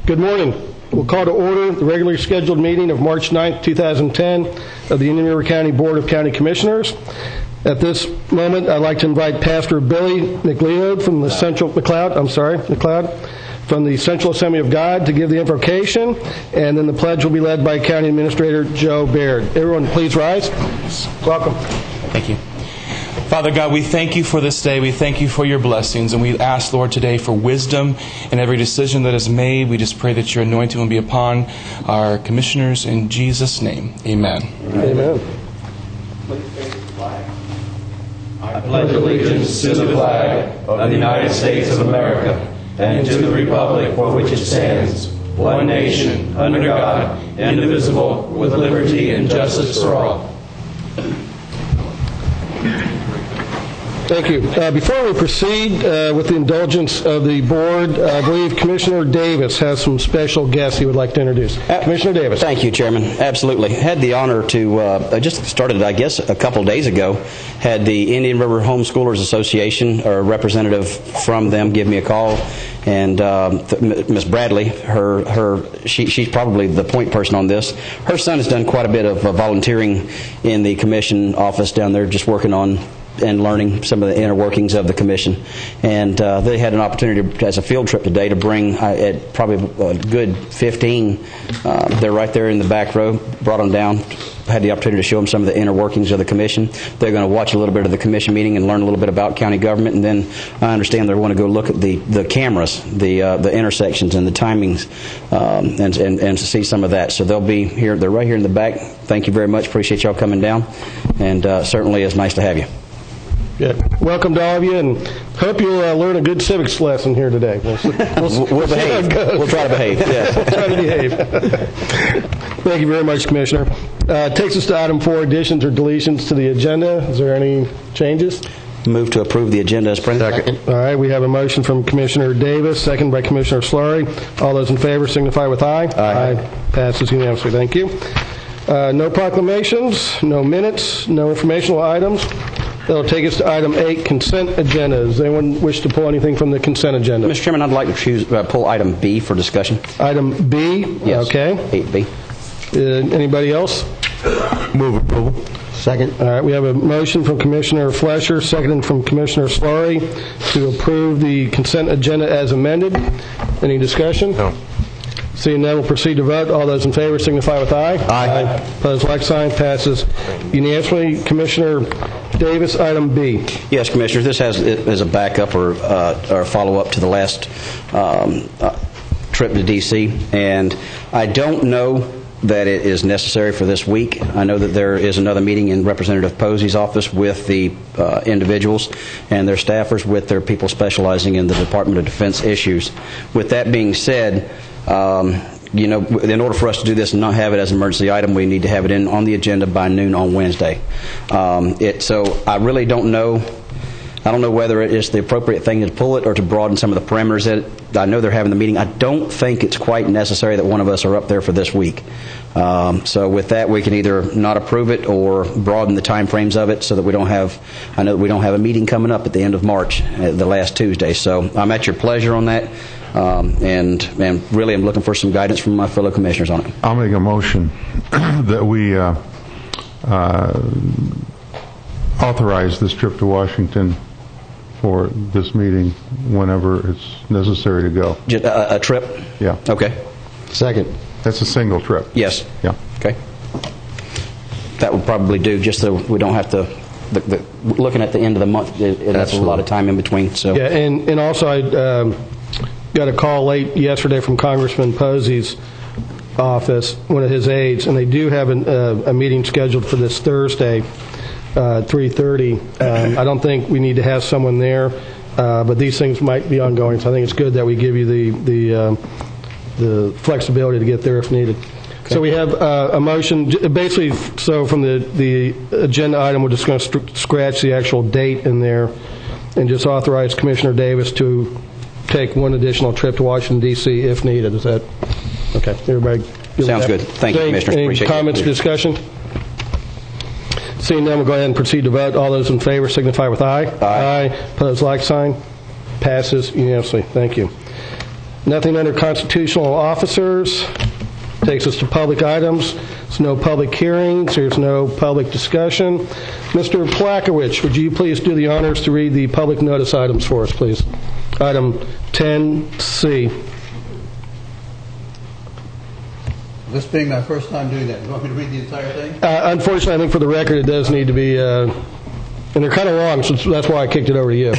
Good morning. We'll call to order the regularly scheduled meeting of March 9th, 2010 of the Indian River County Board of County Commissioners. At this moment, I'd like to invite Pastor Billy McLeod from the McLeod from the Central Assembly of God to give the invocation, and then the pledge will be led by County Administrator Joe Baird. Everyone, please rise. Welcome. Thank you. Father God, we thank you for this day. We thank you for your blessings. And we ask, Lord, today for wisdom in every decision that is made. We just pray that your anointing will be upon our commissioners in Jesus' name. Amen. Amen. Please face the flag. I pledge allegiance to the flag of the United States of America and to the republic for which it stands, one nation, under God, indivisible, with liberty and justice for all. Thank you. Before we proceed with the indulgence of the board, I believe Commissioner Davis has some special guests he would like to introduce. Commissioner Davis. Thank you, Chairman. Absolutely. Had the honor to, I just started, I guess, a couple days ago, had the Indian River Homeschoolers Association, or a representative from them, give me a call. And Miss Bradley, she's probably the point person on this. Her son has done quite a bit of volunteering in the commission office down there, just working on and learning some of the inner workings of the commission. And they had an opportunity as a field trip today to bring probably a good 15. They're right there in the back row. Brought them down. Had the opportunity to show them some of the inner workings of the commission. They're going to watch a little bit of the commission meeting and learn a little bit about county government. And then I understand they want to go look at the cameras, the intersections and the timings, and to see some of that. So they'll be here. They're right here in the back. Thank you very much. Appreciate y'all coming down. And certainly it's nice to have you. Good. Welcome to all of you, and hope you'll learn a good civics lesson here today. We'll behave. We'll try to behave. Yes. We'll try to behave. Thank you very much, Commissioner. Takes us to item 4, additions or deletions to the agenda. Is there any changes? Move to approve the agenda as printed. Second. All right, we have a motion from Commissioner Davis, second by Commissioner Slurry. All those in favor signify with aye. Aye. Passes unanimously. Thank you. No proclamations, no minutes, no informational items. That'll take us to item 8, consent agenda. Does anyone wish to pull anything from the consent agenda? Mr. Chairman, I'd like to pull item B for discussion. Item B? Yes. Okay. 8B. Anybody else? Move approval. Second. All right, we have a motion from Commissioner Flesher, seconded from Commissioner Slurry to approve the consent agenda as amended. Any discussion? No. Seeing none, we'll proceed to vote. All those in favor signify with aye. Aye. Opposed, like sign. Passes unanimously. Commissioner Davis, item B. Yes, Commissioner. This has as a backup or a follow-up to the last trip to D.C., and I don't know that it is necessary for this week. I know that there is another meeting in Representative Posey's office with the individuals and their staffers with their people specializing in the Department of Defense issues. With that being said, in order for us to do this and not have it as an emergency item, we need to have it on the agenda by noon on Wednesday. So I really don't know. I don't know whether it is the appropriate thing to pull it or to broaden some of the parameters. I know they're having the meeting. I don't think it's quite necessary that one of us are up there for this week. So with that, we can either not approve it or broaden the time frames of it so that we don't have. I know that we don't have a meeting coming up at the end of March, the last Tuesday. So I'm at your pleasure on that. And really I'm looking for some guidance from my fellow commissioners on it. I'll make a motion that we authorize this trip to Washington for this meeting whenever it's necessary to go. A trip? Yeah. Okay. Second. That's a single trip. Yes. Yeah. Okay. That would probably do, just so we don't have to, looking at the end of the month, that's a lot of time in between. So. Yeah, and also I got a call late yesterday from Congressman Posey's office, one of his aides, and they do have a meeting scheduled for this Thursday, 3:30. I don't think we need to have someone there, but these things might be ongoing, so I think it's good that we give you the flexibility to get there if needed. Okay. So we have a motion, basically, so from the agenda item, we're just going to scratch the actual date in there and just authorize Commissioner Davis to take one additional trip to Washington, D.C. if needed. Is that okay? Everybody sounds good. Thank you, Commissioner. Any comments, discussion? Seeing none, we'll go ahead and proceed to vote. All those in favor signify with aye. Aye. Opposed, like sign. Passes unanimously. Thank you. Nothing under constitutional officers. Takes us to public items. There's no public hearings. There's no public discussion. Mr. Plakowicz, would you please do the honors to read the public notice items for us, please? Item 10C. This being my first time doing that, you want me to read the entire thing? Unfortunately, I think for the record it does need to be, and they're kind of long, so that's why I kicked it over to you.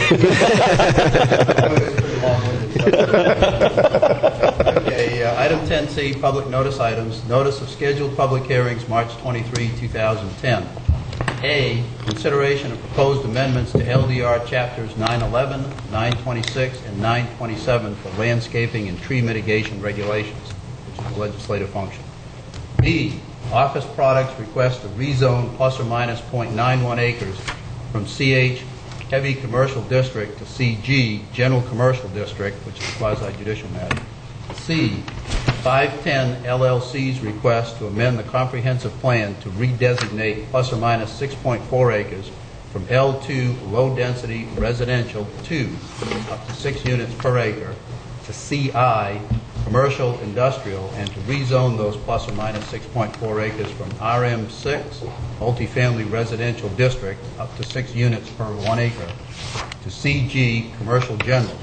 Okay, item 10C, public notice items. Notice of scheduled public hearings, March 23, 2010. A, consideration of proposed amendments to LDR Chapters 911, 926, and 927 for landscaping and tree mitigation regulations, which is a legislative function. B, office products request to rezone plus or minus .91 acres from CH Heavy Commercial District to CG General Commercial District, which is a quasi-judicial matter. C, 510 LLC's request to amend the comprehensive plan to redesignate plus or minus 6.4 acres from L2 low-density residential 2 up to 6 units per acre to CI commercial industrial, and to rezone those plus or minus 6.4 acres from RM6 multifamily residential district up to 6 units per 1 acre to CG commercial general.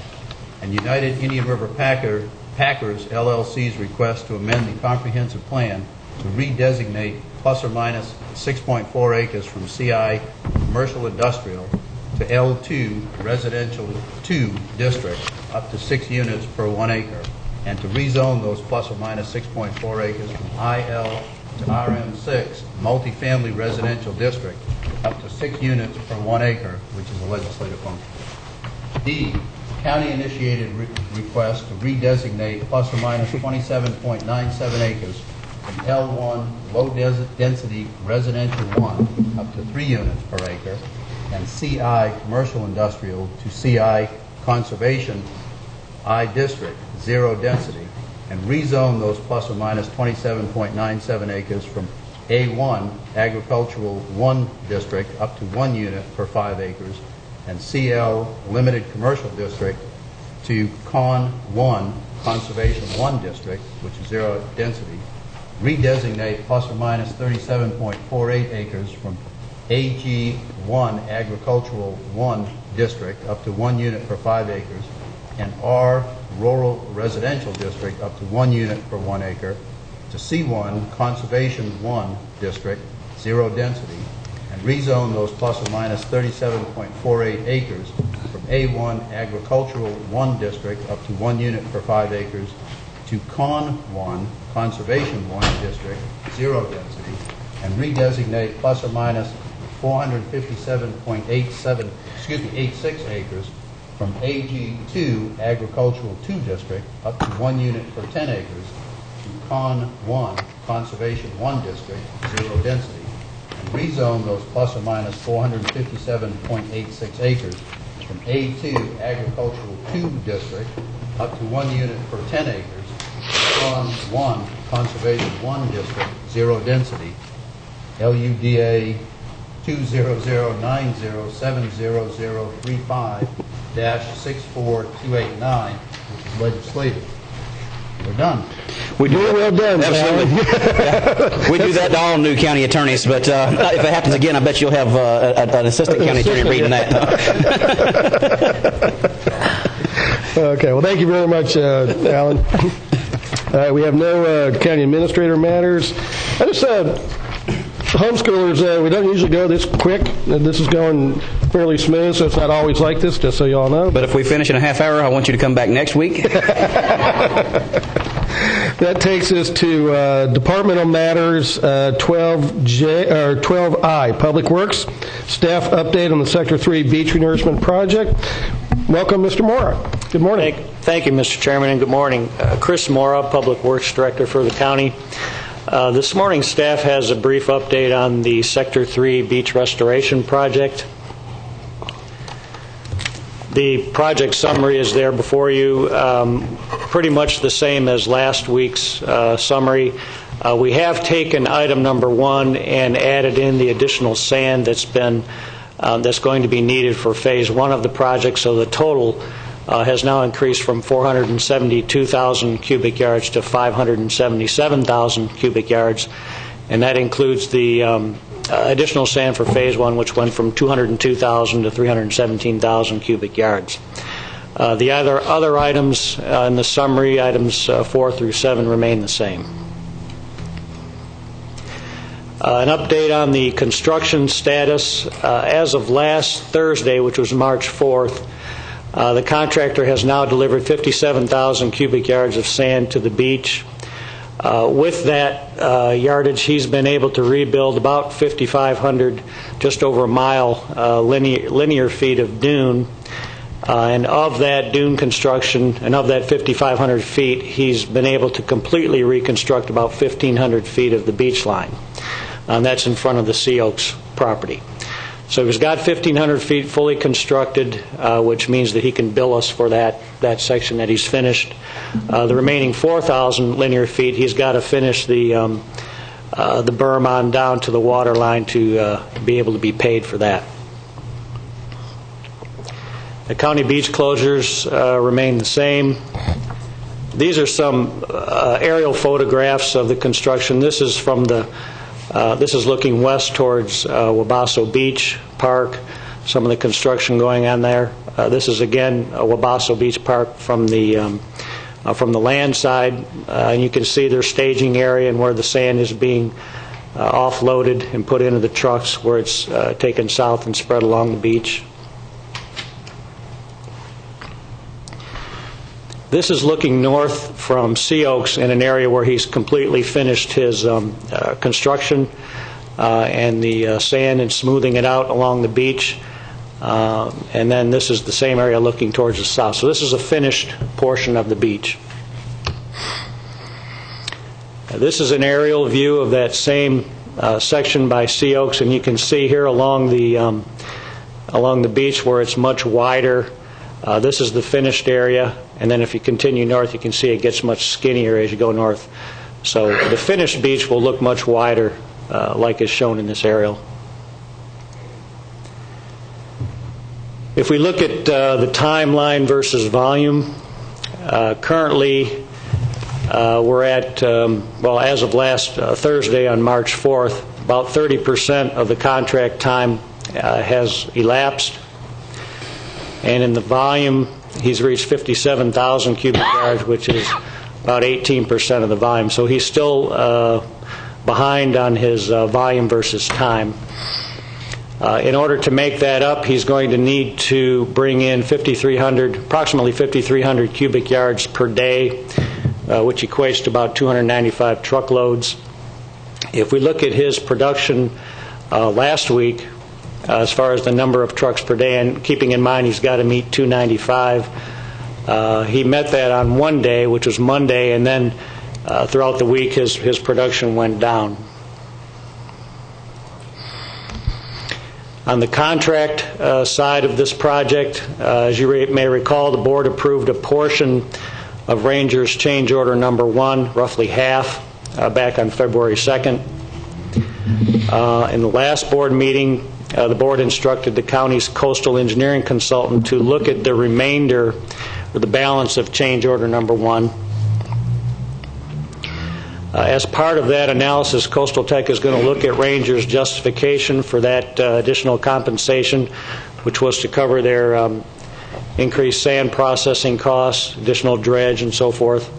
And United Indian River Packers LLC's request to amend the comprehensive plan to redesignate plus or minus 6.4 acres from CI commercial industrial to L2 residential 2 district up to 6 units per 1 acre, and to rezone those plus or minus 6.4 acres from IL to RM6 multifamily residential district up to 6 units per 1 acre, which is a legislative function. D, county-initiated request to redesignate plus or minus 27.97 acres from L1 low-density residential 1 up to 3 units per acre, and CI commercial industrial to CI conservation I district, 0 density, and rezone those plus or minus 27.97 acres from A1 agricultural 1 district up to 1 unit per 5 acres, and CL limited commercial district to Con 1 conservation 1 district, which is 0 density, redesignate plus or minus 37.48 acres from AG1 agricultural 1 district up to 1 unit per 5 acres, and R rural residential district up to 1 unit per 1 acre to C1 conservation 1 district, 0 density, and rezone those plus or minus 37.48 acres from A1 agricultural 1 district up to 1 unit per 5 acres to Con 1 conservation 1 district, 0 density, and redesignate plus or minus 86 acres from AG2 agricultural 2 district up to 1 unit per 10 acres to Con 1 conservation 1 district, 0 density, and rezone those plus or minus 457.86 acres from A2 agricultural 2 district up to 1 unit per 10 acres to Con 1 conservation 1 district, 0 density, LUDA 200907035-64289, which is legislative. We're done. We do Well done, absolutely. Yeah. We do that to all new county attorneys, but if it happens again, I bet you'll have an assistant county attorney reading that. Okay, well, thank you very much, Alan. We have no county administrator matters. I just homeschoolers, we don't usually go this quick. This is going fairly smooth, so it's not always like this, just so you all know. But if we finish in a half hour, I want you to come back next week. That takes us to departmental matters, 12I, Public Works, staff update on the Sector 3 beach renourishment project. Welcome, Mr. Mora. Good morning. Thank you, Mr. Chairman, and good morning. Chris Mora, Public Works Director for the county. This morning, staff has a brief update on the Sector 3 beach restoration project. The project summary is there before you, pretty much the same as last week's summary. We have taken item number 1 and added in the additional sand that's going to be needed for phase 1 of the project, so the total has now increased from 472,000 cubic yards to 577,000 cubic yards, and that includes the additional sand for Phase 1, which went from 202,000 to 317,000 cubic yards. The other items in the summary, items 4 through 7, remain the same. An update on the construction status. As of last Thursday, which was March 4th, the contractor has now delivered 57,000 cubic yards of sand to the beach. With that yardage, he's been able to rebuild about 5,500, just over a mile, linear feet of dune. And of that dune construction, and of that 5,500 feet, he's been able to completely reconstruct about 1,500 feet of the beach line. And that's in front of the Sea Oaks property. So he's got 1,500 feet fully constructed, which means that he can bill us for that section that he's finished. The remaining 4,000 linear feet, he's got to finish the berm on down to the water line to be able to be paid for that. The county beach closures remain the same. These are some aerial photographs of the construction. This is from this is looking west towards Wabasso Beach Park, some of the construction going on there. This is again Wabasso Beach Park from the land side. And you can see their staging area and where the sand is being offloaded and put into the trucks, where it's taken south and spread along the beach. This is looking north from Sea Oaks in an area where he's completely finished his construction and the sand and smoothing it out along the beach. And then this is the same area looking towards the south. So this is a finished portion of the beach. This is an aerial view of that same section by Sea Oaks, and you can see here along the beach where it's much wider. This is the finished area, and then if you continue north, you can see it gets much skinnier as you go north. So the finished beach will look much wider, like is shown in this aerial. If we look at the timeline versus volume, currently we're at, well, as of last Thursday on March 4th, about 30% of the contract time has elapsed. And in the volume, he's reached 57,000 cubic yards, which is about 18% of the volume. So he's still behind on his volume versus time. In order to make that up, he's going to need to bring in approximately 5,300 cubic yards per day, which equates to about 295 truckloads. If we look at his production last week, as far as the number of trucks per day, and keeping in mind he's got to meet 295. He met that on one day, which was Monday, and then throughout the week his production went down. On the contract side of this project, as you may recall, the board approved a portion of Ranger's change order number 1, roughly half, back on February 2nd. In the last board meeting, the board instructed the county's coastal engineering consultant to look at the remainder, or the balance of change order number 1. As part of that analysis, Coastal Tech is going to look at Ranger's justification for that additional compensation, which was to cover their increased sand processing costs, additional dredge, and so forth.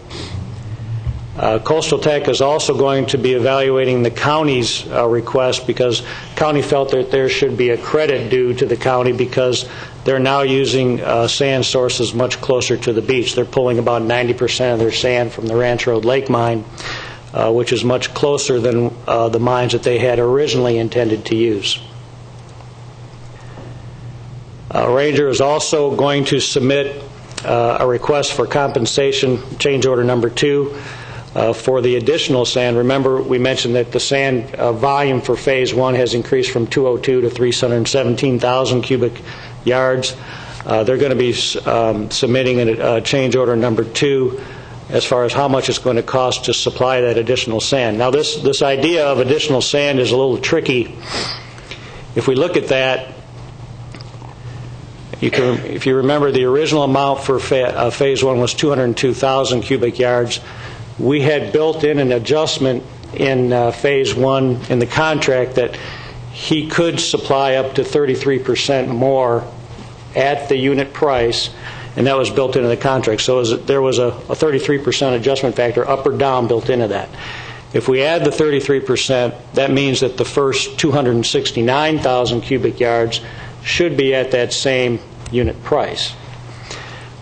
Coastal Tech is also going to be evaluating the county's request, because the county felt that there should be a credit due to the county because they're now using sand sources much closer to the beach. They're pulling about 90% of their sand from the Ranch Road Lake mine, which is much closer than the mines that they had originally intended to use. Ranger is also going to submit a request for compensation, change order number 2, for the additional sand. Remember, we mentioned that the sand volume for Phase 1 has increased from 202 to 317,000 cubic yards. They're going to be submitting a change order number 2 as far as how much it's going to cost to supply that additional sand. Now, this idea of additional sand is a little tricky. If we look at that, If you remember, the original amount for Phase 1 was 202,000 cubic yards. We had built in an adjustment in Phase 1 in the contract that he could supply up to 33% more at the unit price, and that was built into the contract. So there was a 33% adjustment factor up or down built into that. If we add the 33%, that means that the first 269,000 cubic yards should be at that same unit price.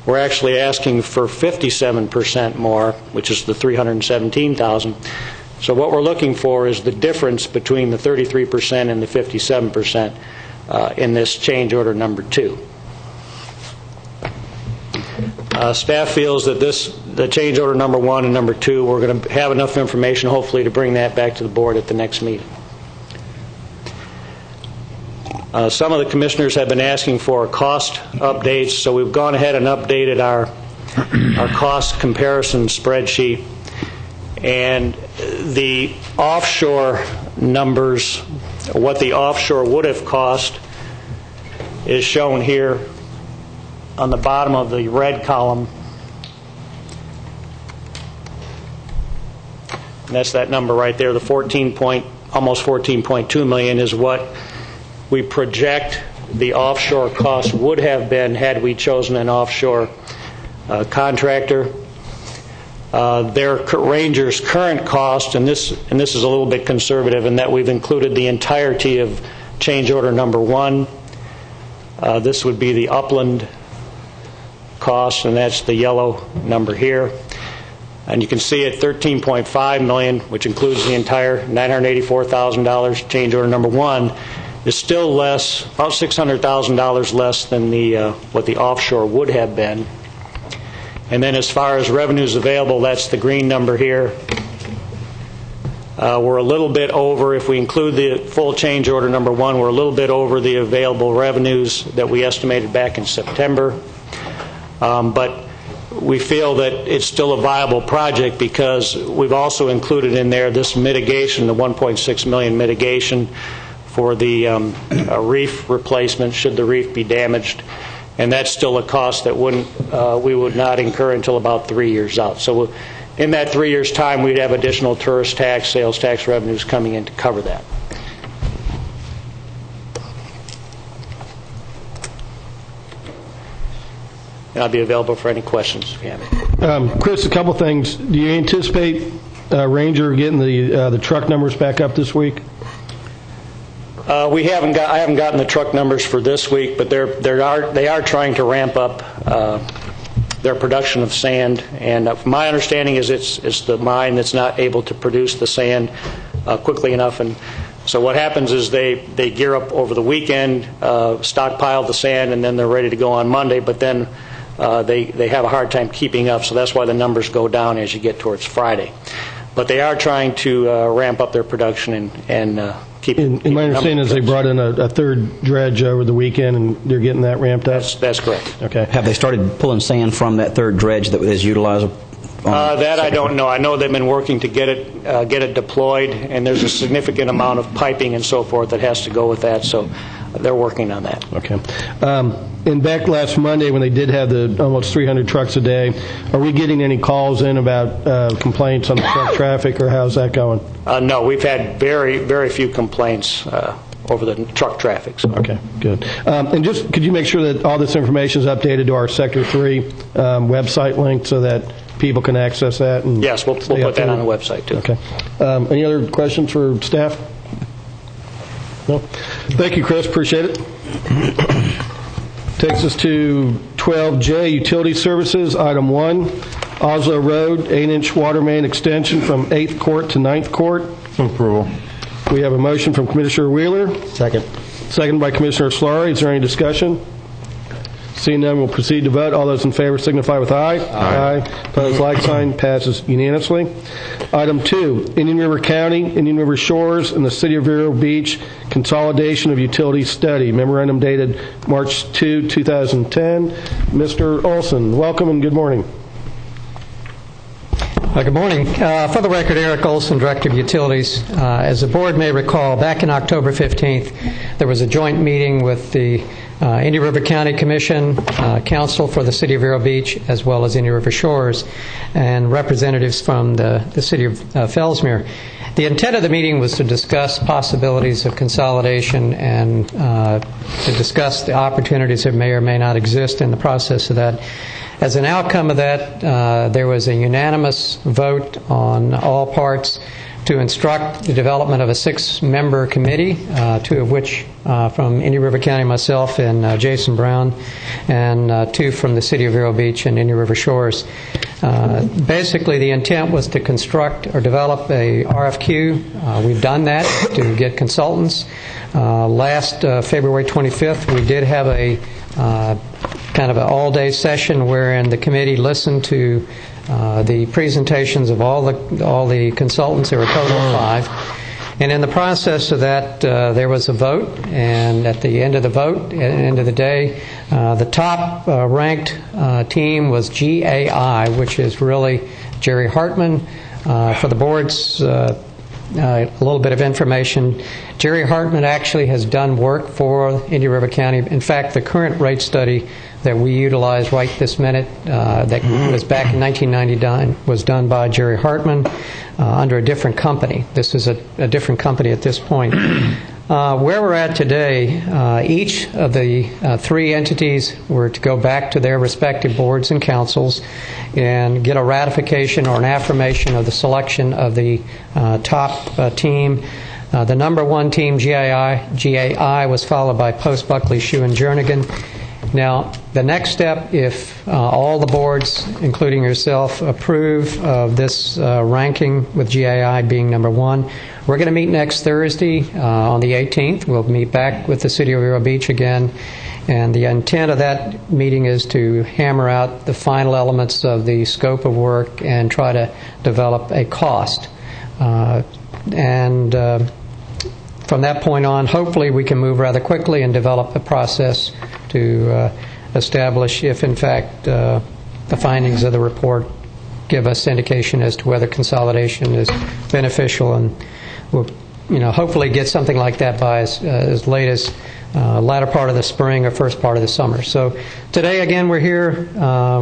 We're actually asking for 57% more, which is the 317,000. So what we're looking for is the difference between the 33% and the 57% in this change order number 2. Staff feels that the change order number 1 and number 2, we're going to have enough information hopefully to bring that back to the board at the next meeting. Some of the commissioners have been asking for cost updates, so we've gone ahead and updated our cost comparison spreadsheet. And the offshore numbers, what the offshore would have cost, is shown here on the bottom of the red column. And that's that number right there. The almost 14.2 million is what we project the offshore cost would have been had we chosen an offshore contractor. Their Ranger's current cost, and this is a little bit conservative in that we've included the entirety of change order number 1. This would be the Upland cost, and that's the yellow number here. And you can see at $13.5 million, which includes the entire $984,000 change order number 1, is still less, about $600,000 less than what the offshore would have been. And then as far as revenues available, that's the green number here. We're a little bit over, if we include the full change order number 1, we're a little bit over the available revenues that we estimated back in September. But we feel that it's still a viable project because we've also included in there this mitigation, the $1.6 million mitigation for the reef replacement should the reef be damaged. And that's still a cost that we would not incur until about 3 years out. So in that 3 years' time, we'd have additional tourist tax, sales tax revenues coming in to cover that. And I'll be available for any questions if you have any. Chris, a couple things. Do you anticipate Ranger getting the truck numbers back up this week? I haven't gotten the truck numbers for this week, but they are trying to ramp up their production of sand. And my understanding is it's the mine that's not able to produce the sand quickly enough. And so what happens is they gear up over the weekend, stockpile the sand, and then they're ready to go on Monday. But then they have a hard time keeping up, so that's why the numbers go down as you get towards Friday. But they are trying to ramp up their production and keep. And my understanding is they brought in a third dredge over the weekend, and they're getting that ramped up? That's correct. Okay. Have they started pulling sand from that third dredge that is utilized? That I don't know. I know they've been working to get it deployed, and there's a significant amount of piping and so forth that has to go with that, so they're working on that. Okay. And back last Monday when they did have the almost 300 trucks a day, are we getting any calls in about complaints on the truck traffic, or how's that going? No, we've had very, very few complaints over the truck traffic. So. Okay, good. And just could you make sure that all this information is updated to our Sector 3 website link so that people can access that? And yes, we'll put that on the website too. Okay. Any other questions for staff? No? Thank you, Chris. Appreciate it. Takes us to 12J, Utility Services, Item 1, Oslo Road, 8-inch water main extension from 8th Court to 9th Court. Approval. We have a motion from Commissioner Wheeler. Second. Second by Commissioner Solari. Is there any discussion? Seeing none, we'll proceed to vote. All those in favor signify with aye. Aye. Opposed, like sign. Passes unanimously. Item 2, Indian River County, Indian River Shores, and the City of Vero Beach Consolidation of Utilities Study. Memorandum dated March 2, 2010. Mr. Olson, welcome and good morning. Good morning. For the record, Eric Olson, Director of Utilities. As the board may recall, back in October 15th, there was a joint meeting with the Indian River County Commission, Council for the City of Vero Beach, as well as Indian River Shores, and representatives from the City of Fellsmere. The intent of the meeting was to discuss possibilities of consolidation and to discuss the opportunities that may or may not exist in the process of that. As an outcome of that, there was a unanimous vote on all parts to instruct the development of a 6-member committee, 2 of which from Indian River County, myself and Jason Brown, and 2 from the City of Vero Beach and Indian River Shores. Basically, the intent was to construct or develop a RFQ. We've done that to get consultants. Last February 25th, we did have a kind of an all-day session wherein the committee listened to the presentations of all the consultants. There were a total of 5. And in the process of that, there was a vote, and at the end of the vote, at the end of the day, the top ranked team was GAI, which is really Jerry Hartman. For the board's a little bit of information, Jerry Hartman actually has done work for Indian River County. In fact, the current rate study that we utilize right this minute, that was back in 1999, was done by Jerry Hartman under a different company. This is a different company at this point. Where we're at today, each of the 3 entities were to go back to their respective boards and councils and get a ratification or an affirmation of the selection of the top team. The number 1 team, GAI, was followed by Post Buckley, Shue, and Jernigan. Now, the next step, if all the boards, including yourself, approve of this ranking with GAI being number 1, we're going to meet next Thursday on the 18th. We'll meet back with the City of Vero Beach again, and the intent of that meeting is to hammer out the final elements of the scope of work and try to develop a cost. From that point on, hopefully we can move rather quickly and develop a process to establish if, in fact, the findings of the report give us indication as to whether consolidation is beneficial, and we'll, hopefully get something like that by as late as latter part of the spring or first part of the summer. So today, again, we're here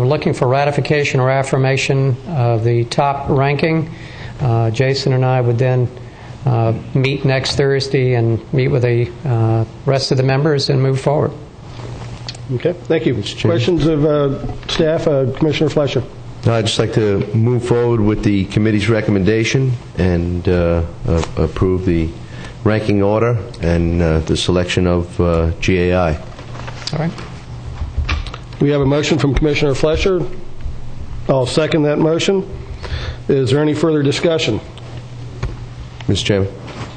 looking for ratification or affirmation of the top ranking. Jason and I would then meet next Thursday and meet with the rest of the members and move forward. Okay, thank you. Questions of staff? Commissioner Fletcher. I'd just like to move forward with the committee's recommendation and approve the ranking order and the selection of GAI. All right. We have a motion from Commissioner Fletcher. I'll second that motion. Is there any further discussion? Mr. Chairman.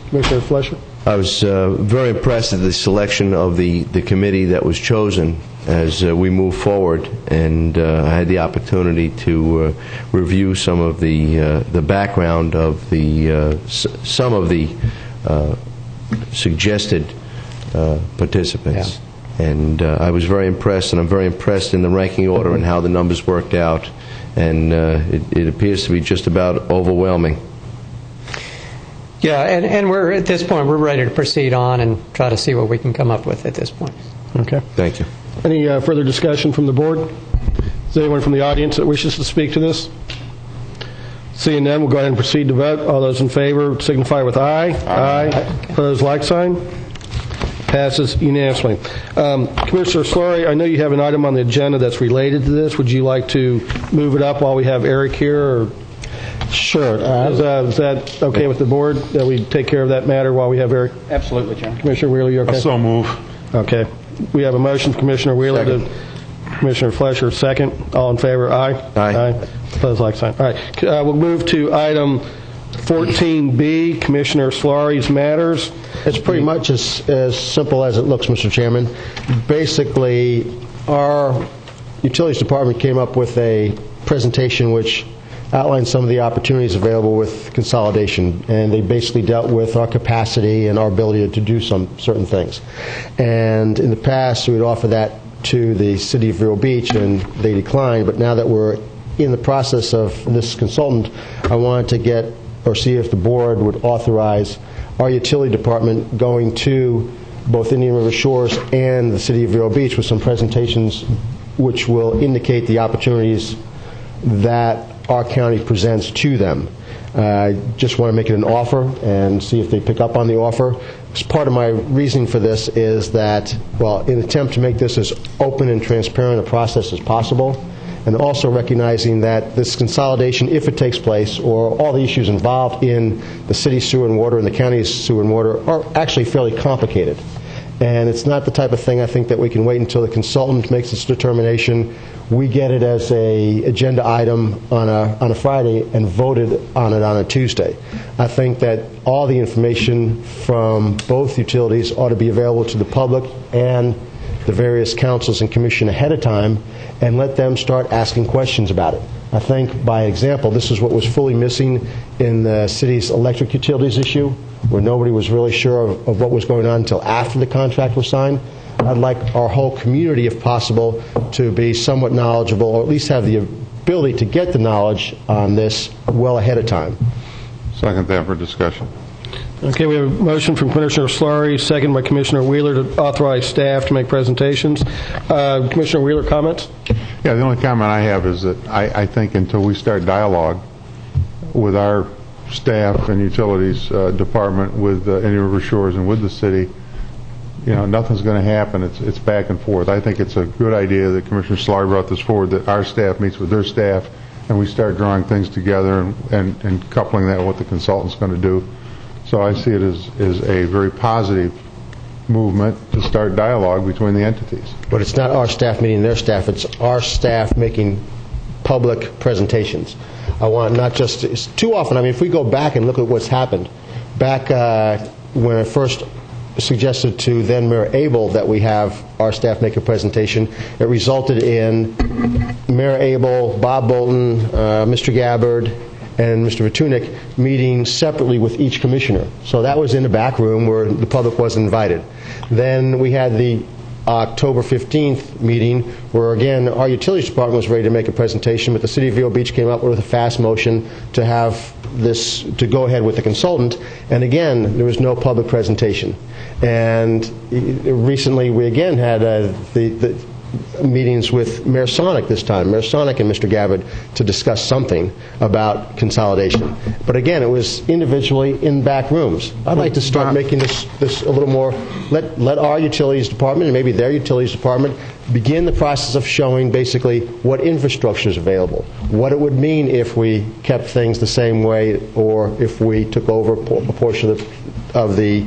Commissioner Fletcher. I was very impressed at the selection of the committee that was chosen as we move forward, and I had the opportunity to review some of the background of some of the suggested participants. Yeah. And I was very impressed, and I'm very impressed in the ranking order and how the numbers worked out, and it appears to be just about overwhelming. Yeah, and we're at this point, we're ready to proceed on and try to see what we can come up with at this point. Okay. Thank you. Any further discussion from the board? Is there anyone from the audience that wishes to speak to this? Seeing none, we'll go ahead and proceed to vote. All those in favor signify with aye. Aye. Okay. Opposed, like sign. Passes unanimously. Commissioner Slory, I know you have an item on the agenda that's related to this. Would you like to move it up while we have Eric here? Or? Sure. Is that okay with the board, that we take care of that matter while we have Eric? Absolutely, Chairman. Commissioner Wheeler, you okay? So move. Okay. We have a motion from Commissioner Wheeler to Commissioner Fletcher, second. All in favor, aye? Aye. Opposed, like sign. All right. We'll move to item 14B, Commissioner Slaughter's matters. It's pretty much as simple as it looks, Mr. Chairman. Basically, our Utilities Department came up with a presentation which outlined some of the opportunities available with consolidation, and they basically dealt with our capacity and our ability to do some certain things. And in the past, we would offer that to the City of Vero Beach, and they declined. But now that we're in the process of this consultant, I wanted to see if the board would authorize our utility department going to both Indian River Shores and the City of Vero Beach with some presentations which will indicate the opportunities that our county presents to them. Just want to make it an offer and see if they pick up on the offer. As part of my reasoning for this is that, well, in an attempt to make this as open and transparent a process as possible, and also recognizing that this consolidation, if it takes place, or all the issues involved in the city's sewer and water and the county's sewer and water are actually fairly complicated. And it's not the type of thing I think that we can wait until the consultant makes its determination. We get it as a agenda item on a Friday and voted on it on a Tuesday. I think that all the information from both utilities ought to be available to the public and the various councils and commission ahead of time, and let them start asking questions about it. I think, by example, this is what was fully missing in the city's electric utilities issue, where nobody was really sure of what was going on until after the contract was signed. I'd like our whole community, if possible, to be somewhat knowledgeable, or at least have the ability to get the knowledge on this well ahead of time. Second that for discussion. Okay, we have a motion from Commissioner Slurry, second by Commissioner Wheeler, to authorize staff to make presentations. Commissioner Wheeler, comments? Yeah, the only comment I have is that I think until we start dialogue with our staff and utilities department, with Indian River Shores and with the city, nothing's going to happen. It's back and forth. I think it's a good idea that Commissioner Slurry brought this forward, that our staff meets with their staff and we start drawing things together and coupling that with what the consultant's going to do. So I see it as a very positive movement to start dialogue between the entities. But it's not our staff meeting their staff, it's our staff making public presentations. I want not just, it's too often, if we go back and look at what's happened, back when I first suggested to then Mayor Abel that we have our staff make a presentation, it resulted in Mayor Abel, Bob Bolton, Mr. Gabbard, and Mr. Vatunik meeting separately with each commissioner. So that was in the back room where the public wasn't invited. Then we had the October 15th meeting where, again, our utilities department was ready to make a presentation, but the City of Vero Beach came up with a fast motion to have this, to go ahead with the consultant, and again, there was no public presentation. And recently we again had the meetings with Mayor Sonic this time, Mayor Sonic and Mr. Gabbard, to discuss something about consolidation. But again, it was individually in back rooms. I'd like to start making this a little more, let our utilities department and maybe their utilities department begin the process of showing basically what infrastructure is available, what it would mean if we kept things the same way or if we took over a portion of the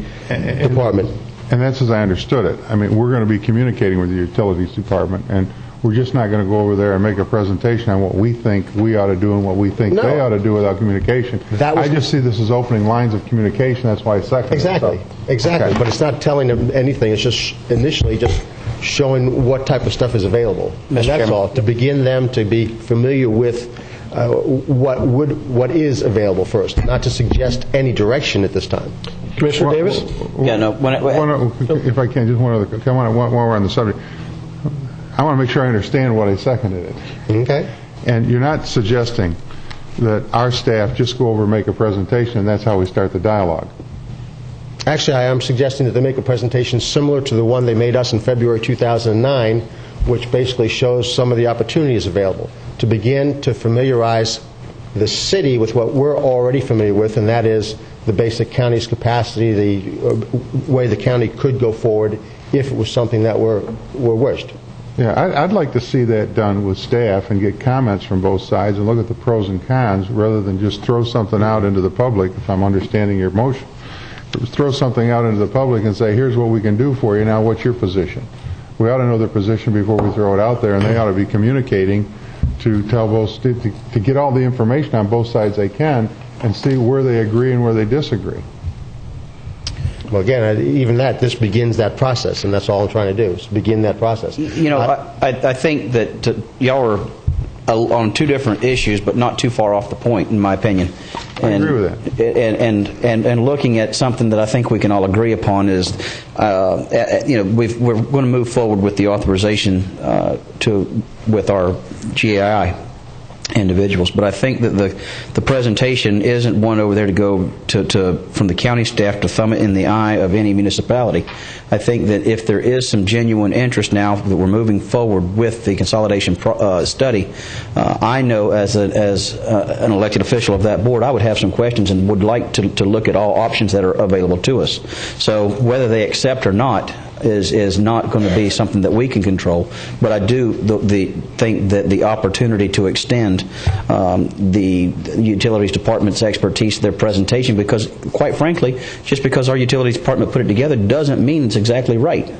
department. And that's as I understood it. We're going to be communicating with the utilities department, and we're just not going to go over there and make a presentation on what we think we ought to do and what we think they ought to do without communication. I just see this as opening lines of communication. That's why I second Exactly. Okay. But it's not telling them anything. It's just initially just showing what type of stuff is available. And that's all, to begin them to be familiar with what is available first, not to suggest any direction at this time. Commissioner Davis? Yeah, no. If I can, just one other comment while we're on the subject. I want to make sure I understand what I seconded it. Okay. And you're not suggesting that our staff just go over and make a presentation and that's how we start the dialogue. Actually, I am suggesting that they make a presentation similar to the one they made us in February 2009, which basically shows some of the opportunities available, to begin to familiarize the city with what we're already familiar with, and that is the basic county's capacity, the way the county could go forward if it was something that were wished. Yeah, I'd like to see that done with staff and get comments from both sides and look at the pros and cons rather than just throw something out into the public, if I'm understanding your motion. Throw something out into the public and say, here's what we can do for you, now what's your position? We ought to know their position before we throw it out there, and they ought to be communicating to tell both, to get all the information on both sides they can and see where they agree and where they disagree. Well, again, even this begins that process, and that's all I'm trying to do, is begin that process. I think that y'all are on two different issues, but not too far off the point, in my opinion. I agree with that. And looking at something that I think we can all agree upon is, we're going to move forward with the authorization with our GAI. individuals. But I think that the presentation isn't one over there to go from the county staff to thumb it in the eye of any municipality. I think that if there is some genuine interest now that we're moving forward with the consolidation study, I know as an elected official of that board, I would have some questions and would like to look at all options that are available to us. So whether they accept or not is not going to be something that we can control. But I do think that the opportunity to extend the Utilities Department's expertise to their presentation, because quite frankly, just because our Utilities Department put it together doesn't mean it's exactly right.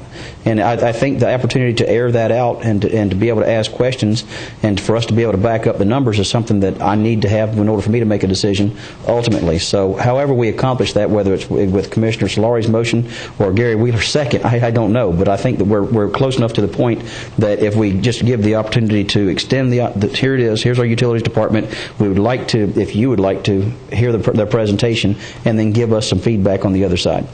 And I think the opportunity to air that out and to be able to ask questions and for us to be able to back up the numbers is something that I need to have in order for me to make a decision ultimately. So however we accomplish that, whether it's with Commissioner Solari's motion or Gary Wheeler's second, I don't know. But I think that we're close enough to the point that if we just give the opportunity to extend here it is, here's our Utilities Department, we would like to, if you would like to, hear their presentation and then give us some feedback on the other side.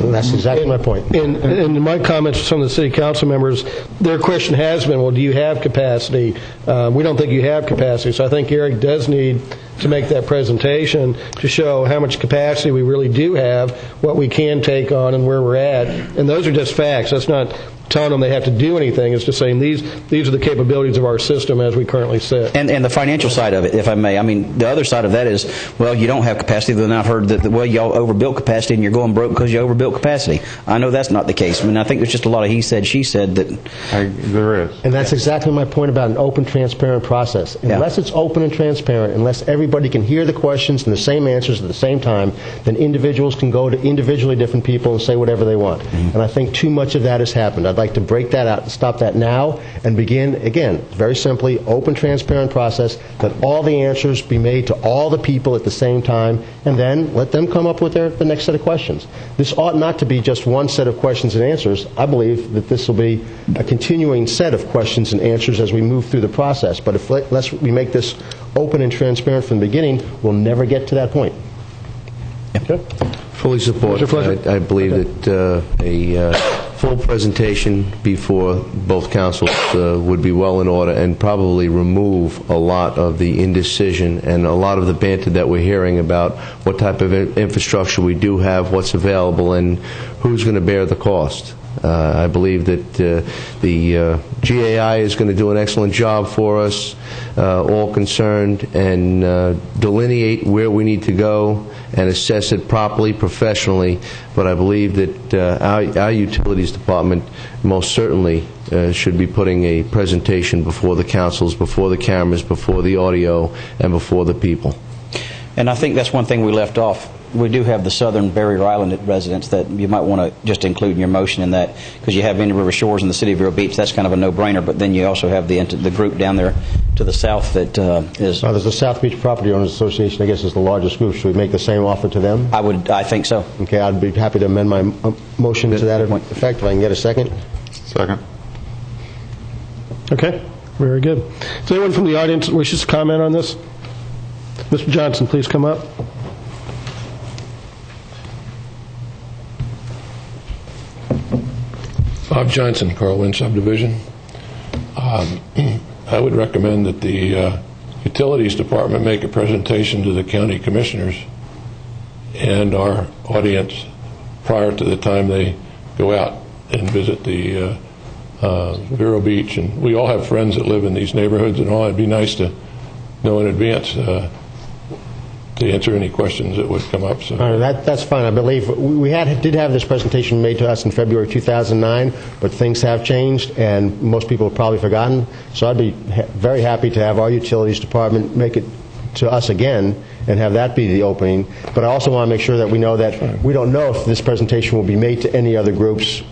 And that's exactly my point. In my comments to some of the city council members, their question has been, well, do you have capacity? We don't think you have capacity. So I think Eric does need to make that presentation to show how much capacity we really do have, what we can take on, and where we're at. And those are just facts. That's not telling them they have to do anything. It's just saying these are the capabilities of our system as we currently sit. And the financial side of it, if I may. I mean, the other side of that is, well, you don't have capacity. Then I've heard that, well, y'all overbuilt capacity and you're going broke because you overbuilt capacity. I know that's not the case. I mean, I think there's just a lot of he said, she said that. There is. And that's exactly my point about an open, transparent process. Unless it's open and transparent, unless everybody can hear the questions and the same answers at the same time, then individuals can go to individually different people and say whatever they want. Mm-hmm. And I think too much of that has happened. I'd like to break that out and stop that now and begin, again, very simply, open, transparent process, that all the answers be made to all the people at the same time, and then let them come up with the next set of questions. This ought not to be just one set of questions and answers. I believe that this will be a continuing set of questions and answers as we move through the process. But unless we make this open and transparent from the beginning, we'll never get to that point. Okay. Fully support. I believe that a full presentation before both councils would be well in order and probably remove a lot of the indecision and a lot of the banter that we're hearing about what type of infrastructure we do have, what's available, and who's going to bear the cost. I believe that the GAI is going to do an excellent job for us, all concerned, and delineate where we need to go and assess it properly, professionally. But I believe that our Utilities Department most certainly should be putting a presentation before the councils, before the cameras, before the audio, and before the people. And I think that's one thing we left off. We do have the southern barrier island residents that you might want to just include in your motion in that, because you have Indian River Shores and the City of Vero Beach. That's kind of a no-brainer. But then you also have the group down there to the south that is. There's the South Beach Property Owners Association. I guess is the largest group. Should we make the same offer to them? I think so. Okay, I'd be happy to amend my motion to that effect. If I can get a second. Second. Okay, very good. Is there anyone from the audience that wishes to comment on this? Mr. Johnson, please come up. Bob Johnson, Carl Wynn Subdivision. I would recommend that the Utilities Department make a presentation to the county commissioners and our audience prior to the time they go out and visit the Vero Beach. And we all have friends that live in these neighborhoods and all. It'd be nice to know in advance to answer any questions that would come up. So that's fine. I believe we did have this presentation made to us in February 2009, but things have changed, and most people have probably forgotten. So I'd be very happy to have our Utilities Department make it to us again and have that be the opening. But I also want to make sure that we know that we don't know if this presentation will be made to any other groups.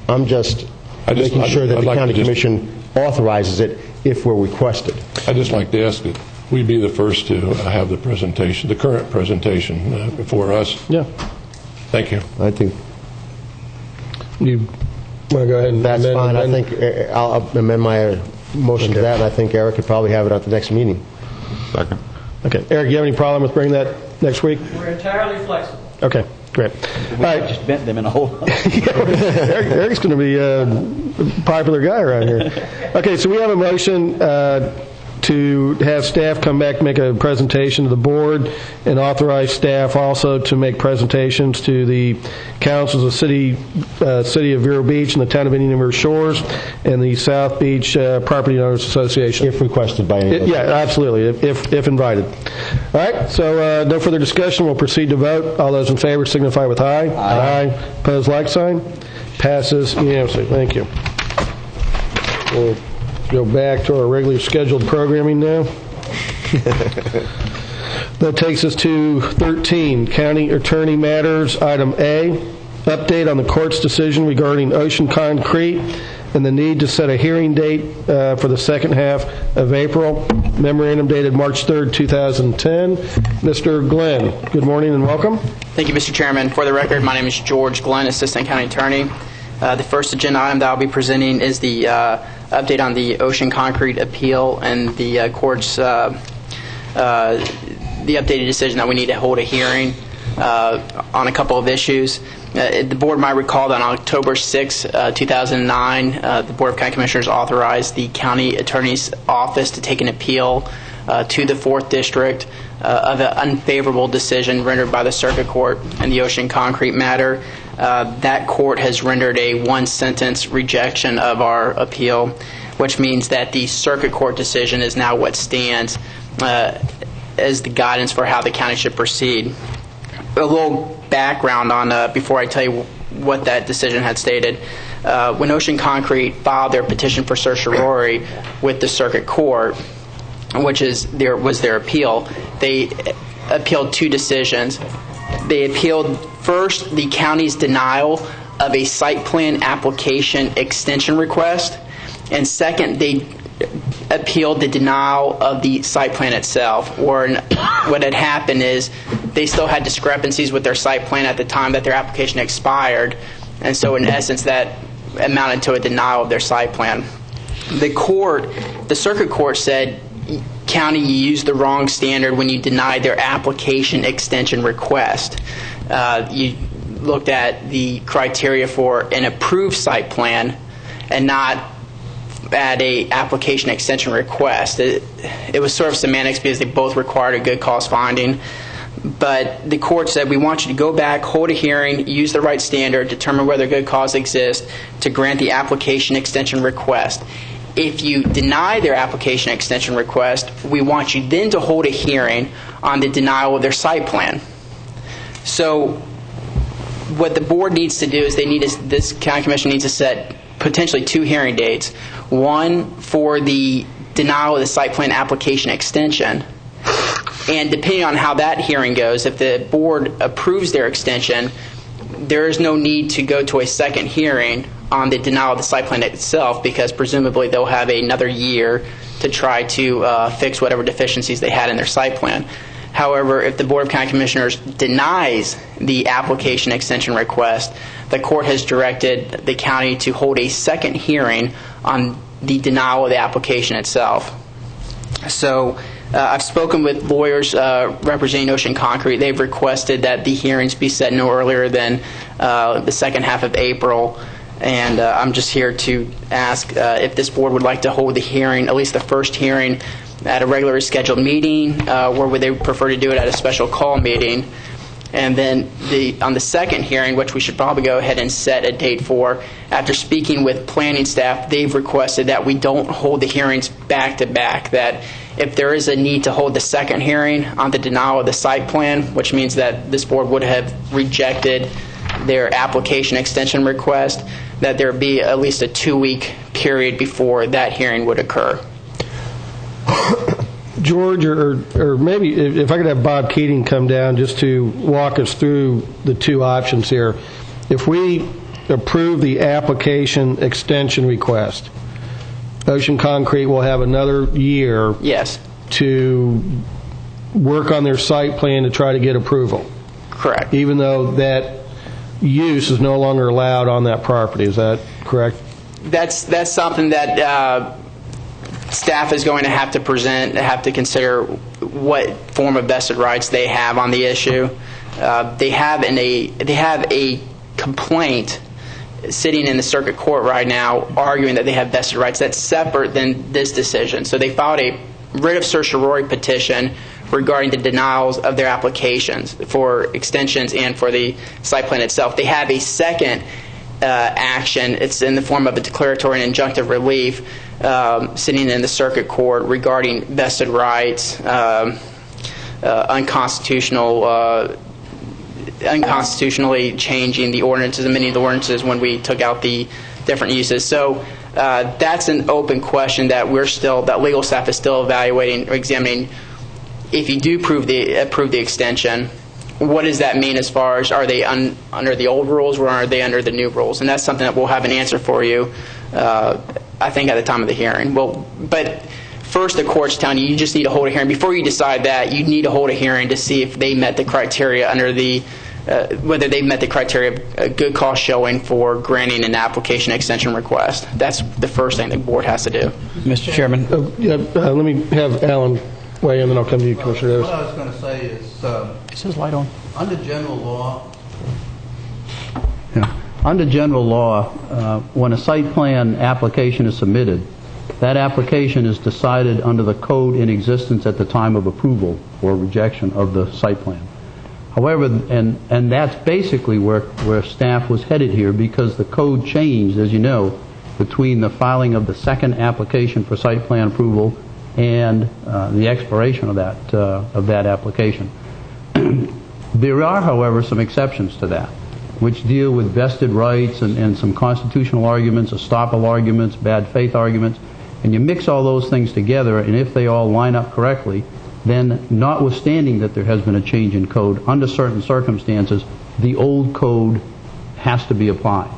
I'm just making sure that the County Commission authorizes it if we're requested. I'd just like to ask that we be the first to have the presentation, the current presentation, before us. Yeah. Thank you. I think you want to go ahead and that's fine. I think I'll amend my motion to that, and I think Eric could probably have it at the next meeting. Second. Okay. Eric, you have any problem with bringing that next week? We're entirely flexible. Okay, great. All right. Just bent them in a hole. Eric's going to be a popular guy around here. Okay, so we have a motion to have staff come back and make a presentation to the board, and authorize staff also to make presentations to the councils of City of Vero Beach and the Town of Indian River Shores and the South Beach Property Owners Association. If requested by any of Yeah, absolutely, if invited. All right, so no further discussion. We'll proceed to vote. All those in favor signify with aye. Aye. Opposed, like sign. Passes unanimously. Thank you. We'll go back to our regularly scheduled programming now. That takes us to 13, County Attorney Matters, Item A, update on the court's decision regarding Ocean Concrete and the need to set a hearing date for the second half of April. Memorandum dated March 3rd, 2010. Mr. Glenn, good morning and welcome. Thank you, Mr. Chairman. For the record, my name is George Glenn, Assistant County Attorney. The first agenda item that I'll be presenting is the update on the Ocean Concrete appeal and the court's the updated decision that we need to hold a hearing on a couple of issues. The board might recall that on October 6, 2009, the Board of County Commissioners authorized the County Attorney's Office to take an appeal to the 4th District of an unfavorable decision rendered by the Circuit Court in the Ocean Concrete matter. That court has rendered a one-sentence rejection of our appeal, which means that the Circuit Court decision is now what stands as the guidance for how the county should proceed. A little background on before I tell you what that decision had stated. When Ocean Concrete filed their petition for certiorari with the Circuit Court, which was their appeal, they appealed two decisions. They appealed first the county's denial of a site plan application extension request, and second they appealed the denial of the site plan itself. Or what had happened is they still had discrepancies with their site plan at the time that their application expired, and so in essence that amounted to a denial of their site plan. The Circuit Court said, county, you used the wrong standard when you denied their application extension request. You looked at the criteria for an approved site plan and not at a application extension request. It was sort of semantics because they both required a good cause finding. But the court said, we want you to go back, hold a hearing, use the right standard, determine whether good cause exists to grant the application extension request. If you deny their application extension request, we want you then to hold a hearing on the denial of their site plan. So what the board needs to do is this county commission needs to set potentially two hearing dates. One for the denial of the site plan application extension, and depending on how that hearing goes, if the board approves their extension, there is no need to go to a second hearing on the denial of the site plan itself, because presumably they'll have another year to try to fix whatever deficiencies they had in their site plan. However, if the Board of County Commissioners denies the application extension request, the court has directed the county to hold a second hearing on the denial of the application itself. So I've spoken with lawyers representing Ocean Concrete. They've requested that the hearings be set no earlier than the second half of April. And I'm just here to ask if this board would like to hold the hearing, at least the first hearing, at a regularly scheduled meeting, or would they prefer to do it at a special call meeting? And then on the second hearing, which we should probably go ahead and set a date for, after speaking with planning staff, they've requested that we don't hold the hearings back to back, that if there is a need to hold the second hearing on the denial of the site plan, which means that this board would have rejected their application extension request, that there be at least a 2-week period before that hearing would occur. George, or maybe if I could have Bob Keating come down just to walk us through the two options here. If we approve the application extension request, Ocean Concrete will have another year to work on their site plan to try to get approval. Correct. Even though that use is no longer allowed on that property. Is that correct? That's something that staff is going to have to present, have to consider what form of vested rights they have on the issue. They have a complaint sitting in the circuit court right now arguing that they have vested rights. That's separate than this decision. So they filed a writ of certiorari petition regarding the denials of their applications for extensions and for the site plan itself. They have a second action. It's in the form of a declaratory and injunctive relief sitting in the circuit court regarding vested rights, unconstitutionally changing the ordinances, amending the ordinances when we took out the different uses. So that's an open question that that legal staff is still evaluating or examining. If you do approve the extension, what does that mean as far as, are they under the old rules or are they under the new rules? And that's something that we'll have an answer for you, I think, at the time of the hearing. But first, the court's telling you just need to hold a hearing. Before you decide that, you need to hold a hearing to see if they met the criteria whether they met the criteria of a good cause showing for granting an application extension request. That's the first thing the board has to do. Mr. Chairman. Let me have Alan weigh in, then I'll come to you, Commissioner Davis. What I was going to say is, Is his light on? under general law, when a site plan application is submitted, that application is decided under the code in existence at the time of approval or rejection of the site plan. However, and that's basically where staff was headed here, because the code changed, as you know, between the filing of the second application for site plan approval and the expiration of that application. There are, however, some exceptions to that, which deal with vested rights and some constitutional arguments, estoppel arguments, bad faith arguments, and you mix all those things together, and if they all line up correctly, then notwithstanding that there has been a change in code, under certain circumstances, the old code has to be applied.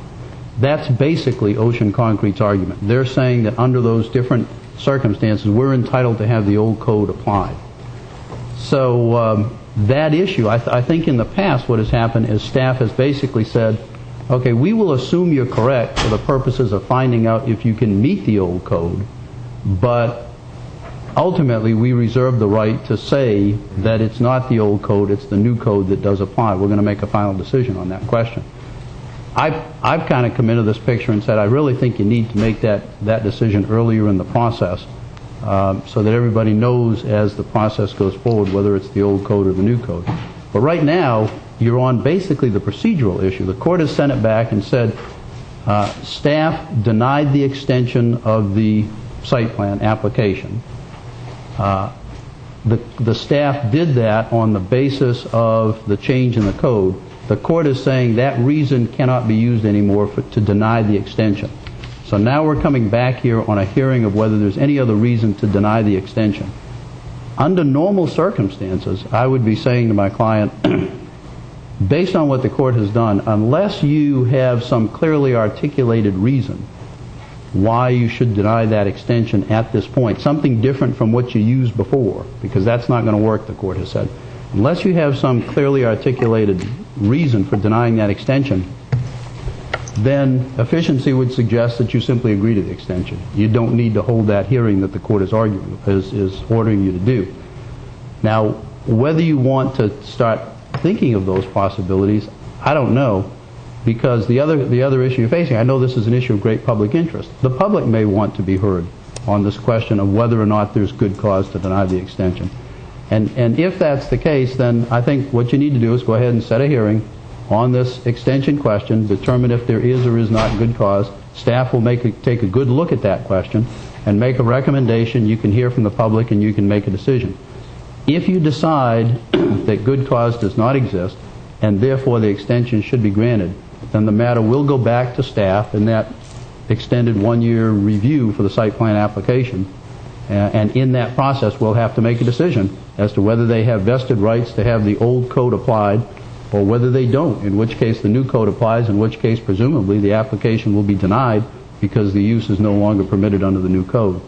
That's basically Ocean Concrete's argument. They're saying that under those different circumstances, we're entitled to have the old code applied. So that issue, I think in the past what has happened is staff has basically said, okay, we will assume you're correct for the purposes of finding out if you can meet the old code, but ultimately we reserve the right to say that it's not the old code, it's the new code that does apply. We're going to make a final decision on that question. I've kind of come into this picture and said I really think you need to make that decision earlier in the process so that everybody knows as the process goes forward whether it's the old code or the new code. But right now, you're on basically the procedural issue. The court has sent it back and said staff denied the extension of the site plan application. The staff did that on the basis of the change in the code. The court is saying that reason cannot be used anymore to deny the extension. So now we're coming back here on a hearing of whether there's any other reason to deny the extension. Under normal circumstances, I would be saying to my client, based on what the court has done, unless you have some clearly articulated reason why you should deny that extension at this point, something different from what you used before, because that's not going to work, the court has said. Unless you have some clearly articulated reason for denying that extension, then efficiency would suggest that you simply agree to the extension. You don't need to hold that hearing that the court is ordering you to do. Now, whether you want to start thinking of those possibilities, I don't know, because the other issue you're facing, I know this is an issue of great public interest. The public may want to be heard on this question of whether or not there's good cause to deny the extension. And if that's the case, then I think what you need to do is go ahead and set a hearing on this extension question, determine if there is or is not good cause. Staff will take a good look at that question and make a recommendation. You can hear from the public and you can make a decision. If you decide that good cause does not exist and therefore the extension should be granted, then the matter will go back to staff in that extended one-year review for the site plan application. And in that process, we'll have to make a decision as to whether they have vested rights to have the old code applied or whether they don't, in which case the new code applies, in which case presumably the application will be denied because the use is no longer permitted under the new code.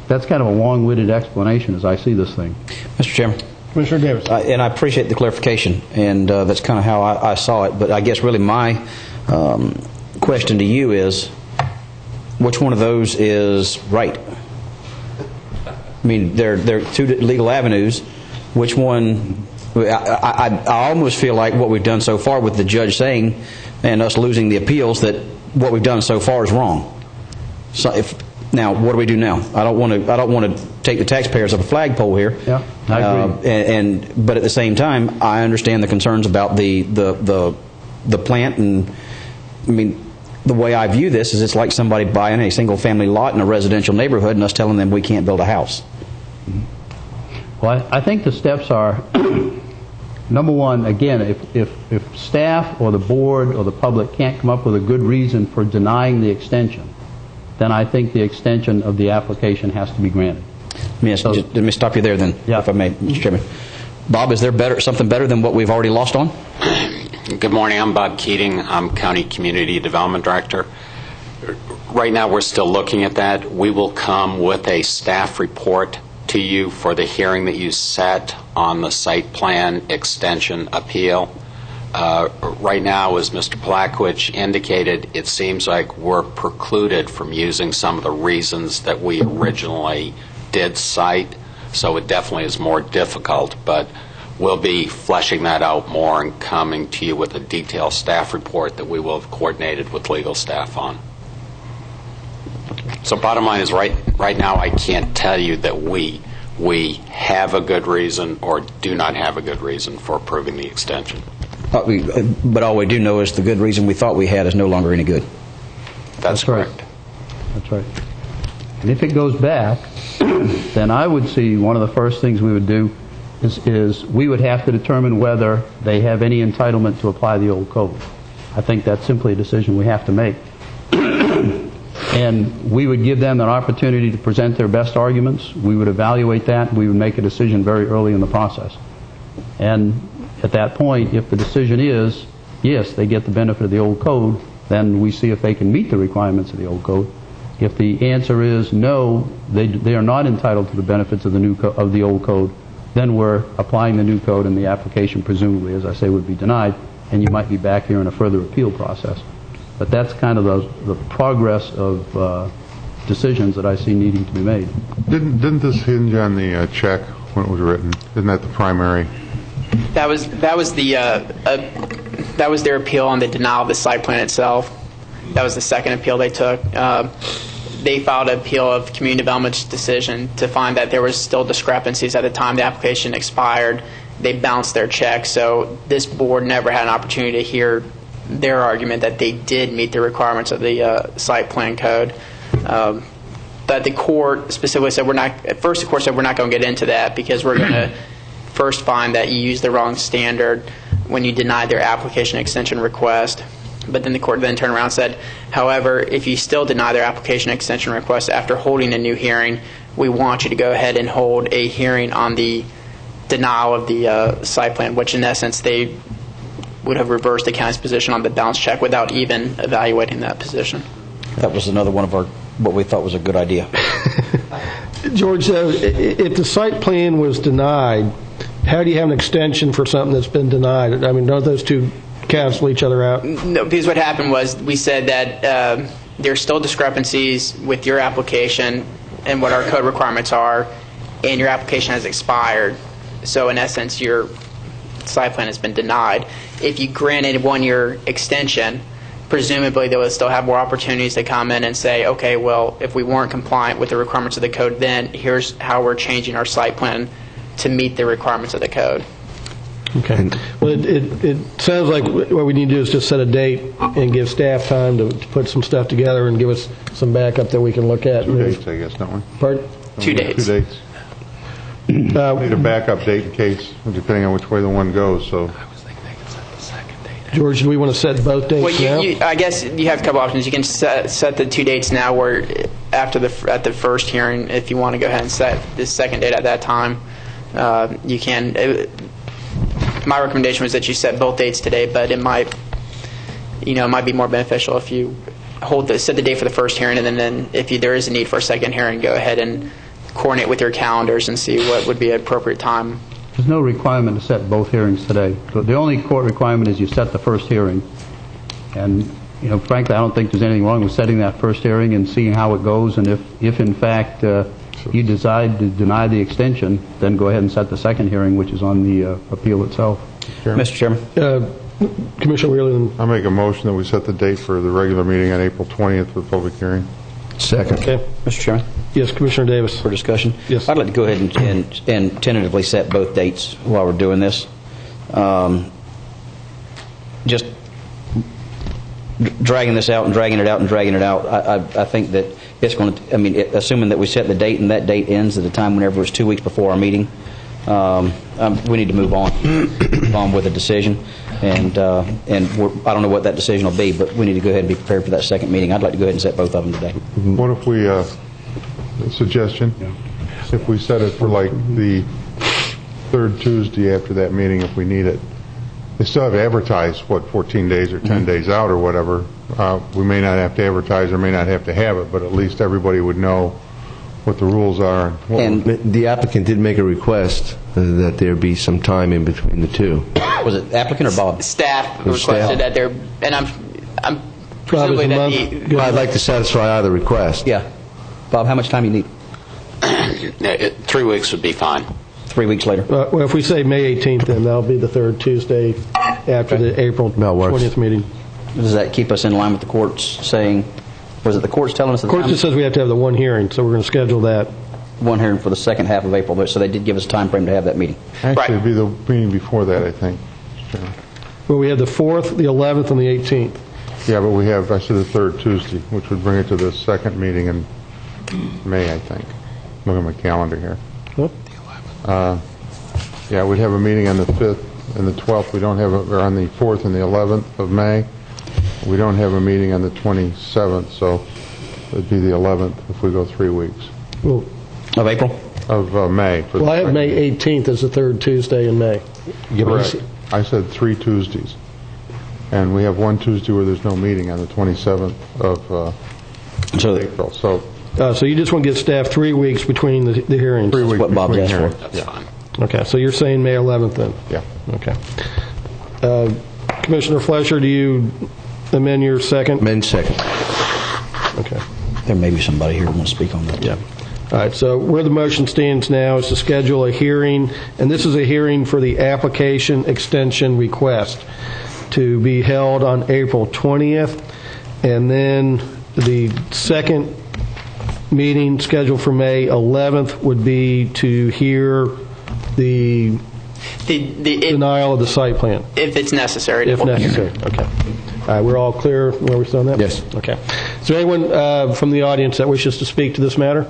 That's kind of a long-winded explanation as I see this thing. Mr. Chairman. Commissioner Davis. And I appreciate the clarification, and that's kind of how I saw it. But I guess really my question to you is, which one of those is right? I mean, there are two legal avenues. Which one? I almost feel like what we've done so far with the judge saying and us losing the appeals, that what we've done so far is wrong. So Now, what do we do now? I don't want to take the taxpayers up a flagpole here. Yeah, I agree. But at the same time, I understand the concerns about the plant, and I mean, the way I view this is it's like somebody buying a single-family lot in a residential neighborhood and us telling them we can't build a house. Well, I think the steps are, number one, again, if staff or the board or the public can't come up with a good reason for denying the extension, then I think the extension of the application has to be granted. Let me stop you there then, if I may, Mr. Chairman. Bob, is there something better than what we've already lost on? Good morning. I'm Bob Keating. I'm County Community Development Director. Right now, we're still looking at that. We will come with a staff report to you for the hearing that you set on the site plan extension appeal. Right now, as Mr. Plakwich indicated, it seems like we're precluded from using some of the reasons that we originally did cite, so it definitely is more difficult, but we'll be fleshing that out more and coming to you with a detailed staff report that we will have coordinated with legal staff on. So bottom line is right now I can't tell you that we have a good reason or do not have a good reason for approving the extension. But all we do know is the good reason we thought we had is no longer any good. That's correct. That's right. And if it goes back, then I would see one of the first things we would do is we would have to determine whether they have any entitlement to apply the old code. I think that's simply a decision we have to make. And we would give them an opportunity to present their best arguments. We would evaluate that. We would make a decision very early in the process. And at that point, if the decision is, yes, they get the benefit of the old code, then we see if they can meet the requirements of the old code. If the answer is no, they are not entitled to the benefits of the old code, then we're applying the new code, and the application presumably, as I say, would be denied, and you might be back here in a further appeal process. But that's kind of the progress of decisions that I see needing to be made. Didn't this hinge on the check when it was written? Isn't that the primary? That was their appeal on the denial of the site plan itself. That was the second appeal they took. They filed an appeal of community development's decision to find that there was still discrepancies at the time the application expired. They bounced their check, so this board never had an opportunity to hear their argument that they did meet the requirements of the site plan code. But the court specifically said the court said we're not going to get into that because we're going to first find that you used the wrong standard when you denied their application extension request. But then the court then turned around and said, however, if you still deny their application extension request after holding a new hearing, we want you to go ahead and hold a hearing on the denial of the site plan, which in essence they would have reversed the county's position on the bounce check without even evaluating that position. That was another one of what we thought was a good idea. George, if the site plan was denied, how do you have an extension for something that's been denied? I mean, don't those two cancel each other out? No, because what happened was we said that there's still discrepancies with your application and what our code requirements are, and your application has expired. So in essence, your site plan has been denied. If you granted a 1-year extension, presumably they would still have more opportunities to come in and say, okay, well, if we weren't compliant with the requirements of the code, then here's how we're changing our site plan to meet the requirements of the code. Okay. Well, it sounds like what we need to do is just set a date and give staff time to put some stuff together and give us some backup that we can look at. 2 dates, I guess, don't we? Pardon? 2 dates. 2 dates. Need a backup date in case, depending on which way the one goes. So, George, do we want to set both dates now? I guess you have a couple options. You can set the 2 dates now, where at the first hearing, if you want to go ahead and set the second date at that time, you can. My recommendation was that you set both dates today, but it might be more beneficial if you set the date for the first hearing, and then if there is a need for a second hearing, go ahead and coordinate with your calendars and see what would be an appropriate time. There's no requirement to set both hearings today. The only court requirement is you set the first hearing. And, frankly, I don't think there's anything wrong with setting that first hearing and seeing how it goes. And if in fact, you decide to deny the extension, then go ahead and set the second hearing, which is on the appeal itself. Mr. Chairman. Commissioner Wheeler. I make a motion that we set the date for the regular meeting on April 20th for the public hearing. Second. Okay. Mr. Chairman, Yes, Commissioner Davis. for discussion? Yes. I'd like to go ahead and tentatively set both dates while we're doing this. Just dragging this out and dragging it out and dragging it out, I think that it's going to, assuming that we set the date and that date ends at a time whenever it's 2 weeks before our meeting, we need to move on with a decision. And I don't know what that decision will be, but we need to go ahead and be prepared for that second meeting. I'd like to go ahead and set both of them today. What if we, suggestion, if we set it for like the third Tuesday after that meeting if we need it? They still have to advertise, 14 days or 10 days out or whatever. We may not have to advertise or may not have to have it, but at least everybody would know what the rules are. And the applicant did make a request that there be some time in between the two. Was it applicant or Bob? Staff It was requested staff. that there, and I'm presumably that the... Well, I'd like to satisfy either request. Yeah. Bob, how much time do you need? 3 weeks would be fine. 3 weeks later. Well, if we say May 18th, then that'll be the third Tuesday after the April That works. 20th meeting. Does that keep us in line with the courts saying, was it the courts telling us the The court time? just says we have to have the one hearing, so we're going to schedule that. One hearing for the second half of April, so they did give us a time frame to have that meeting. Actually, it'd be the meeting before that, I think. Mr. Chairman. Well, we have the 4th, the 11th, and the 18th. Yeah, but we have, I said the third Tuesday, which would bring it to the second meeting in May, I think. Look at my calendar here. Huh? Yeah, we'd have a meeting on the 5th and the 12th. We don't have, or on the 4th and the 11th of May. We don't have a meeting on the 27th, so it'd be the 11th if we go 3 weeks. Well, Of April? Of May. well, I have May 18th as the third Tuesday in May. Correct. I said 3 Tuesdays. And we have one Tuesday where there's no meeting on the 27th of April. So you just want to give staff 3 weeks between the hearings? 3 weeks what Bob's between asked for. hearings. That's fine. Okay, so you're saying May 11th then? Yeah. Okay. Commissioner Fleischer, do you amend your second? Men second. Okay. There may be somebody here who wants to speak on that. Yeah. All right, so where the motion stands now is to schedule a hearing, and this is a hearing for the application extension request to be held on April 20th, and then the second meeting scheduled for May 11th would be to hear the denial of the site plan. If it's necessary. If necessary, okay. All right, we're all clear where we stand on that? Yes. Okay. Is there anyone from the audience that wishes to speak to this matter?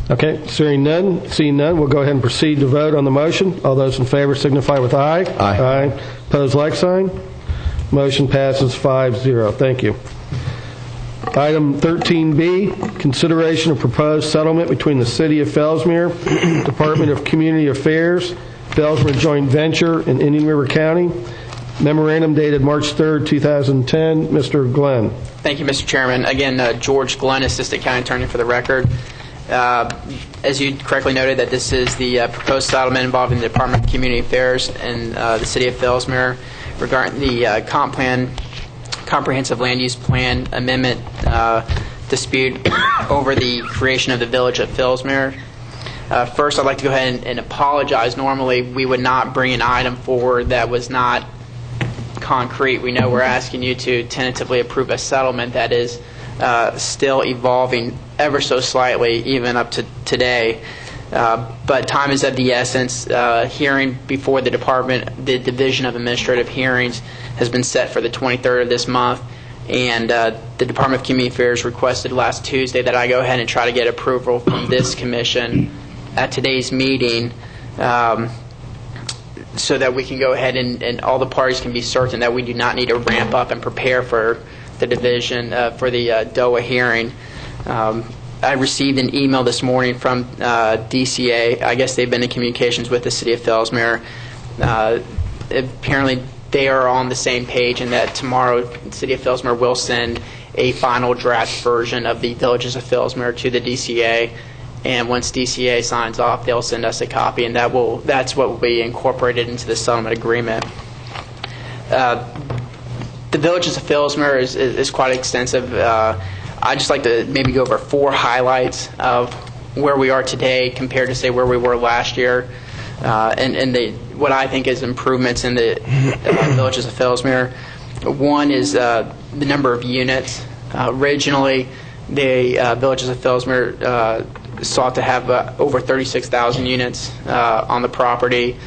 Okay, seeing none, we'll go ahead and proceed to vote on the motion. All those in favor signify with aye. Aye. Aye. Opposed, like sign. Motion passes 5-0. Thank you. Item 13B, consideration of proposed settlement between the City of Fellsmere, Department of Community Affairs, Fellsmere Joint Venture, and Indian River County. Memorandum dated March 3rd, 2010. Mr. Glenn. Thank you, Mr. Chairman. Again, George Glenn, Assistant County Attorney for the record. As you correctly noted, that this is the proposed settlement involving the Department of Community Affairs and the City of Fellsmere regarding the comprehensive land use plan amendment dispute over the creation of the village of Fellsmere. First, I'd like to go ahead and apologize. Normally, we would not bring an item forward that was not concrete. We know we're asking you to tentatively approve a settlement that is still evolving ever so slightly, even up to today. But time is of the essence. Hearing before the department, the Division of Administrative Hearings, has been set for the 23rd of this month, and the Department of Community Affairs requested last Tuesday that I go ahead and try to get approval from this commission at today's meeting, so that we can go ahead and all the parties can be certain that we do not need to ramp up and prepare for the division for the DOA hearing. I received an email this morning from DCA. I guess they've been in communications with the City of Fellsmere. Apparently, they are on the same page, and that tomorrow the City of Fellsmere will send a final draft version of the Villages of Fellsmere to the DCA. And once DCA signs off, they'll send us a copy, and that's what will be incorporated into the settlement agreement. The Villages of Fellsmere is quite extensive. I'd just like to maybe go over 4 highlights of where we are today compared to, say, where we were last year, and what I think is improvements in the Villages of Fellsmere. One is the number of units. Originally, the Villages of Fellsmere sought to have over 36,000 units on the property,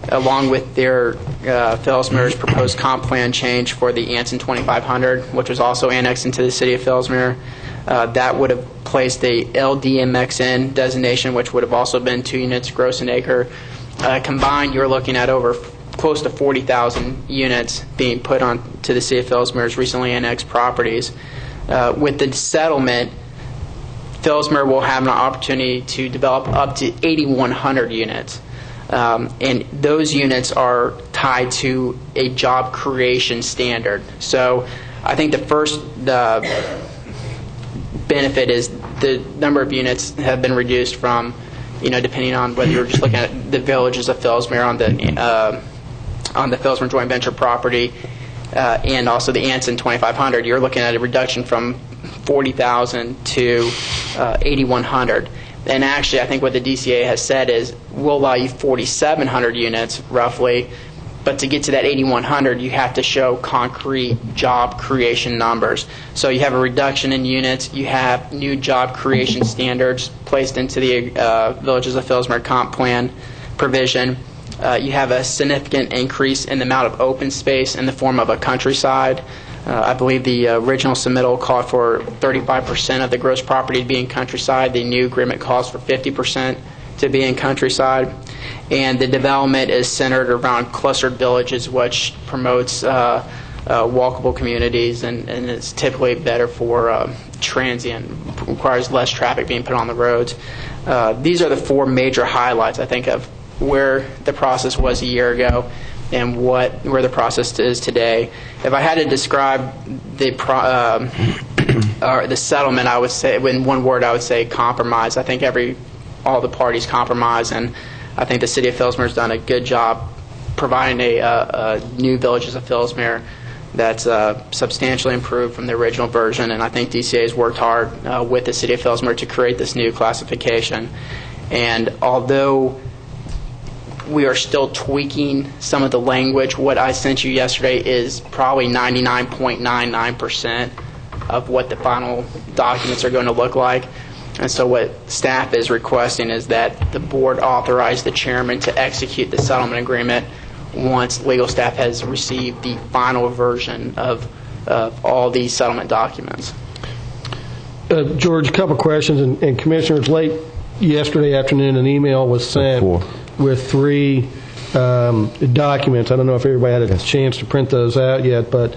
along with their Fellsmere's proposed comp plan change for the Anson 2500, which was also annexed into the city of Fellsmere. That would have placed a LDMXN designation, which would have also been 2 units gross an acre. Combined, you're looking at over close to 40,000 units being put on to the city of Fellsmere's recently annexed properties. With the settlement, Fellsmere will have an opportunity to develop up to 8,100 units. And those units are tied to a job creation standard. So I think the first benefit is the number of units have been reduced from, depending on whether you're just looking at the Villages of Fellsmere on the Fellsmere joint venture property and also the Anson 2500, you're looking at a reduction from 40,000 to 8,100. And actually, I think what the DCA has said is we'll allow you 4,700 units roughly, but to get to that 8,100, you have to show concrete job creation numbers. So you have a reduction in units, you have new job creation standards placed into the Villages of Fellsmere comp plan provision. You have a significant increase in the amount of open space in the form of a countryside. I believe the original submittal called for 35% of the gross property to be in countryside. The new agreement calls for 50% to be in countryside. And the development is centered around clustered villages, which promotes walkable communities and is typically better for transient, requires less traffic being put on the roads. These are the 4 major highlights, I think, of where the process was a year ago and where the process is today. If I had to describe the settlement, I would say, in one word, I would say compromise. I think all the parties compromise, and I think the city of Fellsmere has done a good job providing a new Villages of Fellsmere that's substantially improved from the original version, and I think DCA has worked hard with the city of Fellsmere to create this new classification. And although we are still tweaking some of the language, what I sent you yesterday is probably 99.99% of what the final documents are going to look like. And so what staff is requesting is that the board authorize the chairman to execute the settlement agreement once legal staff has received the final version of all these settlement documents. George, a couple questions, and Commissioners, late yesterday afternoon an email was sent with 3 documents. I don't know if everybody had a chance to print those out yet, but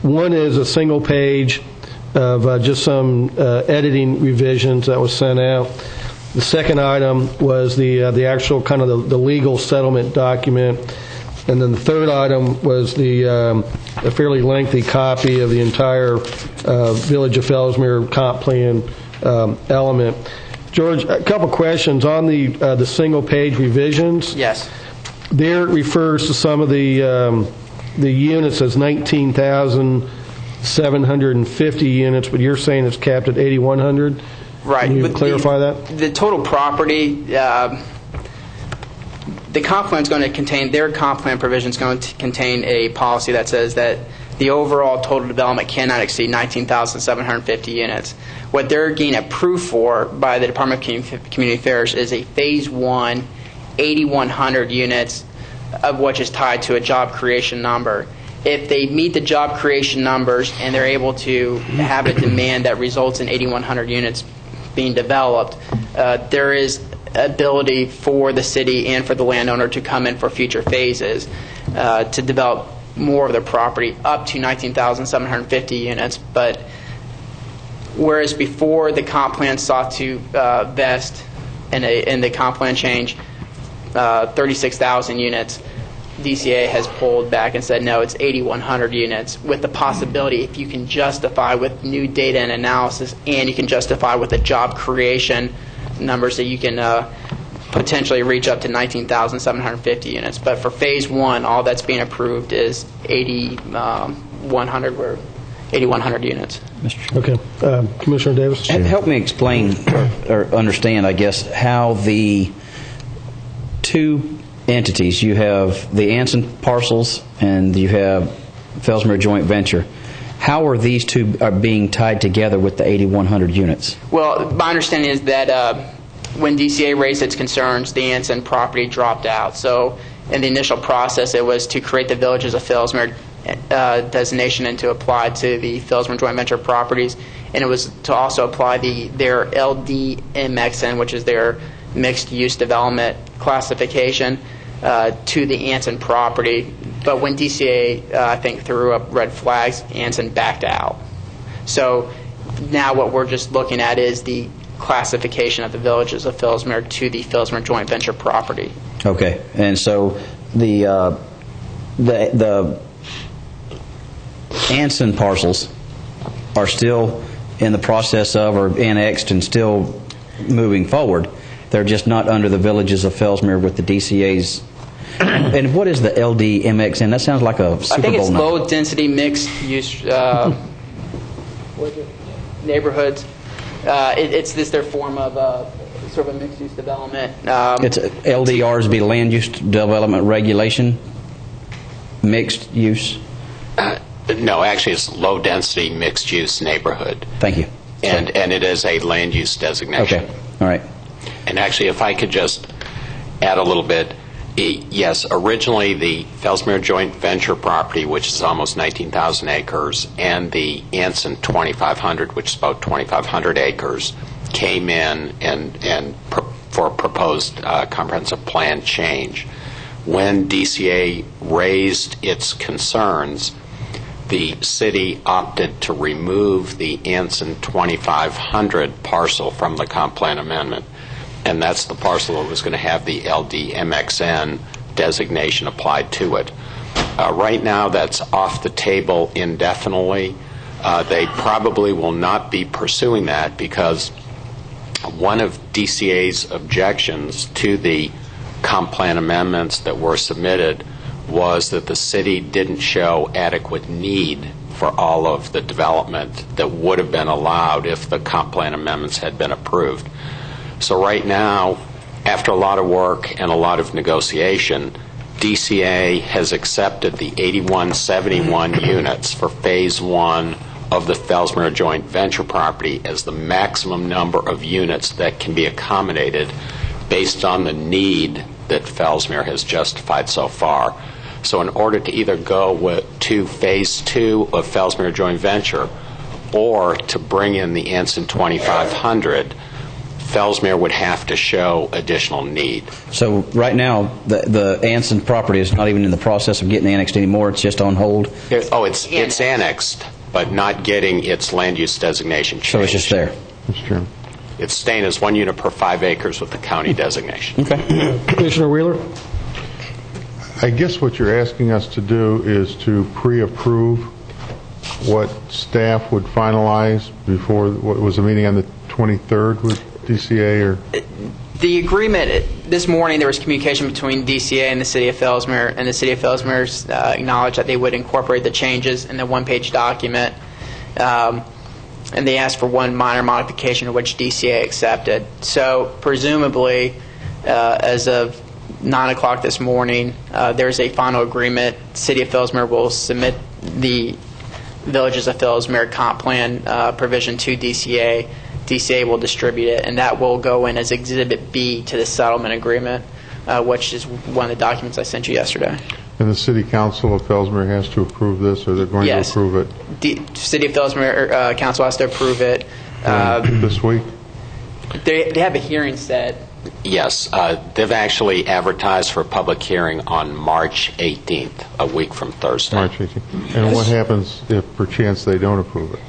one is a single page of just some editing revisions that was sent out. The second item was the actual kind of the legal settlement document, and then the third item was a fairly lengthy copy of the entire Village of Fellsmere comp plan element. George, a couple questions on the single page revisions. Yes. There it refers to some of the units as 19,750 units, but you're saying it's capped at 8,100? Right. Can you clarify that? The total property, the comp plan is going to contain, their comp plan provision is going to contain a policy that says that the overall total development cannot exceed 19,750 units. What they're getting approved for by the Department of Community Affairs is a Phase 1, 8,100 units, of which is tied to a job creation number. If they meet the job creation numbers and they're able to have a demand that results in 8,100 units being developed, there is ability for the city and for the landowner to come in for future phases to develop more of their property up to 19,750 units. But whereas before the comp plan sought to vest in the comp plan change 36,000 units, DCA has pulled back and said, no, it's 8,100 units, with the possibility, if you can justify with new data and analysis and you can justify with the job creation numbers, that you can potentially reach up to 19,750 units. But for Phase 1, all that's being approved is 8,100 units. Okay. Commissioner Davis? Help me explain or understand, I guess, how the 2 entities, you have the Anson parcels and you have Fellsmere joint venture, How are these two being tied together with the 8,100 units? Well, my understanding is that when DCA raised its concerns, the Anson property dropped out. So in the initial process, it was to create the Villages of Fellsmere designation and to apply to the Fellsmere joint venture properties. And it was to also apply their LDMXN, which is their mixed-use development classification, to the Anson property. But when DCA, I think, threw up red flags, Anson backed out. So now what we're just looking at is the classification of the Villages of Fellsmere to the Fellsmere joint venture property. Okay, and so the Anson parcels are still in the process of or annexed and still moving forward. They're just not under the Villages of Fellsmere with the DCA's. And what is the LDMXN? That sounds like a Super Bowl. I think it's low-density mixed-use neighborhoods. It's their form of sort of a mixed-use development. It's LDRs be land use development regulation, mixed use. No, actually, it's low-density mixed-use neighborhood. Thank you. And it is a land use designation. Okay. All right. And actually, if I could just add a little bit, yes, originally the Fellsmere joint venture property, which is almost 19,000 acres, and the Anson 2,500, which is about 2,500 acres, came in for a proposed comprehensive plan change. When DCA raised its concerns, the city opted to remove the Anson 2,500 parcel from the comp plan amendment. And that's the parcel that was going to have the LDMXN designation applied to it. Right now, that's off the table indefinitely. They probably will not be pursuing that because one of DCA's objections to the comp plan amendments that were submitted was that the city didn't show adequate need for all of the development that would have been allowed if the comp plan amendments had been approved. So right now, after a lot of work and a lot of negotiation, DCA has accepted the 8171 units for Phase 1 of the Fellsmere joint venture property as the maximum number of units that can be accommodated based on the need that Fellsmere has justified so far. So in order to either go to Phase 2 of Fellsmere joint venture or to bring in the Anson 2,500, Fellsmere would have to show additional need. So right now, the Anson property is not even in the process of getting annexed anymore. It's just on hold? It's annexed, but not getting its land use designation changed. So it's just there? That's true. It's staying as 1 unit per 5 acres with the county designation. Okay. Commissioner Wheeler? I guess what you're asking us to do is to pre-approve what staff would finalize before, what was the meeting on the 23rd with DCA? Or the agreement, this morning there was communication between DCA and the City of Fellsmere, and the City of Fellsmere acknowledged that they would incorporate the changes in the one-page document, and they asked for one minor modification, which DCA accepted. So presumably, as of 9 o'clock this morning, there's a final agreement. City of Fellsmere will submit the Villages of Fellsmere comp plan provision to DCA. DCA will distribute it, and that will go in as Exhibit B to the settlement agreement, which is one of the documents I sent you yesterday. And the City Council of Fellsmere has to approve this, or they're going to approve it? The City of Fellsmere Council has to approve it. This week? They have a hearing set. Yes. They've actually advertised for a public hearing on March 18th, a week from Thursday. March 18th. And what happens if, perchance, they don't approve it?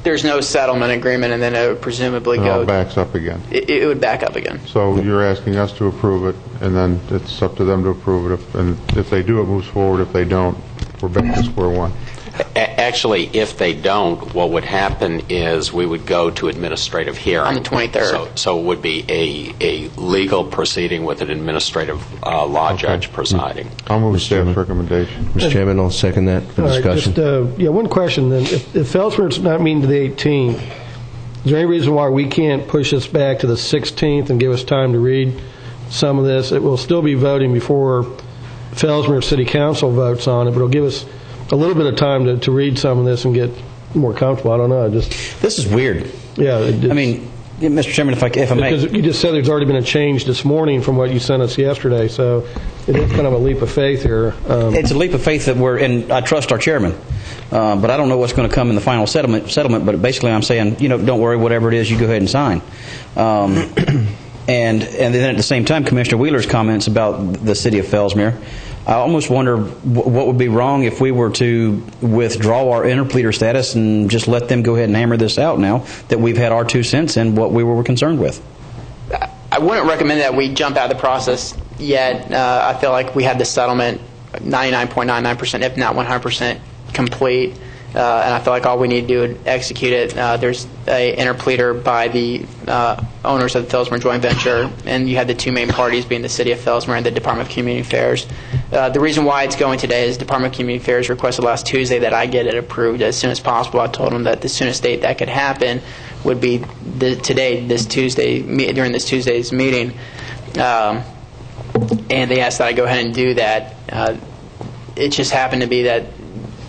There's no settlement agreement, and then it would presumably go... It backs up again. It would back up again. So you're asking us to approve it, and then it's up to them to approve it. And if they do, it moves forward. If they don't, we're back to square one. Actually, if they don't, what would happen is we would go to administrative hearing. On the 23rd. So it would be a legal proceeding with an administrative law judge presiding. I'll move staff's recommendation. Mr. Chairman, I'll second that for discussion. Just, one question then. If Fellsmere's not meeting to the 18th, is there any reason why we can't push this back to the 16th and give us time to read some of this? It will still be voting before Fellsmere City Council votes on it, but it'll give us a little bit of time to read some of this and get more comfortable. I don't know. This is weird. Yeah. I mean, Mr. Chairman, if I may. Because you just said there's already been a change this morning from what you sent us yesterday, so it is kind of a leap of faith here. It's a leap of faith that and I trust our chairman, but I don't know what's going to come in the final settlement. But basically, I'm saying, don't worry, whatever it is, you go ahead and sign. And then at the same time, Commissioner Wheeler's comments about the city of Fellsmere, I almost wonder what would be wrong if we were to withdraw our interpleader status and just let them go ahead and hammer this out now that we've had our 2 cents in what we were concerned with. I wouldn't recommend that we jump out of the process yet. I feel like we have the settlement 99.99%, if not 100% complete. And I feel like all we need to do is execute it. There's a interpleader by the owners of the Fellsmere joint venture, and you have the two main parties being the City of Fellsmere and the Department of Community Affairs. The reason why it's going today is the Department of Community Affairs requested last Tuesday that I get it approved as soon as possible. I told them that the soonest date that could happen would be this Tuesday, during this Tuesday's meeting. And they asked that I go ahead and do that. It just happened to be that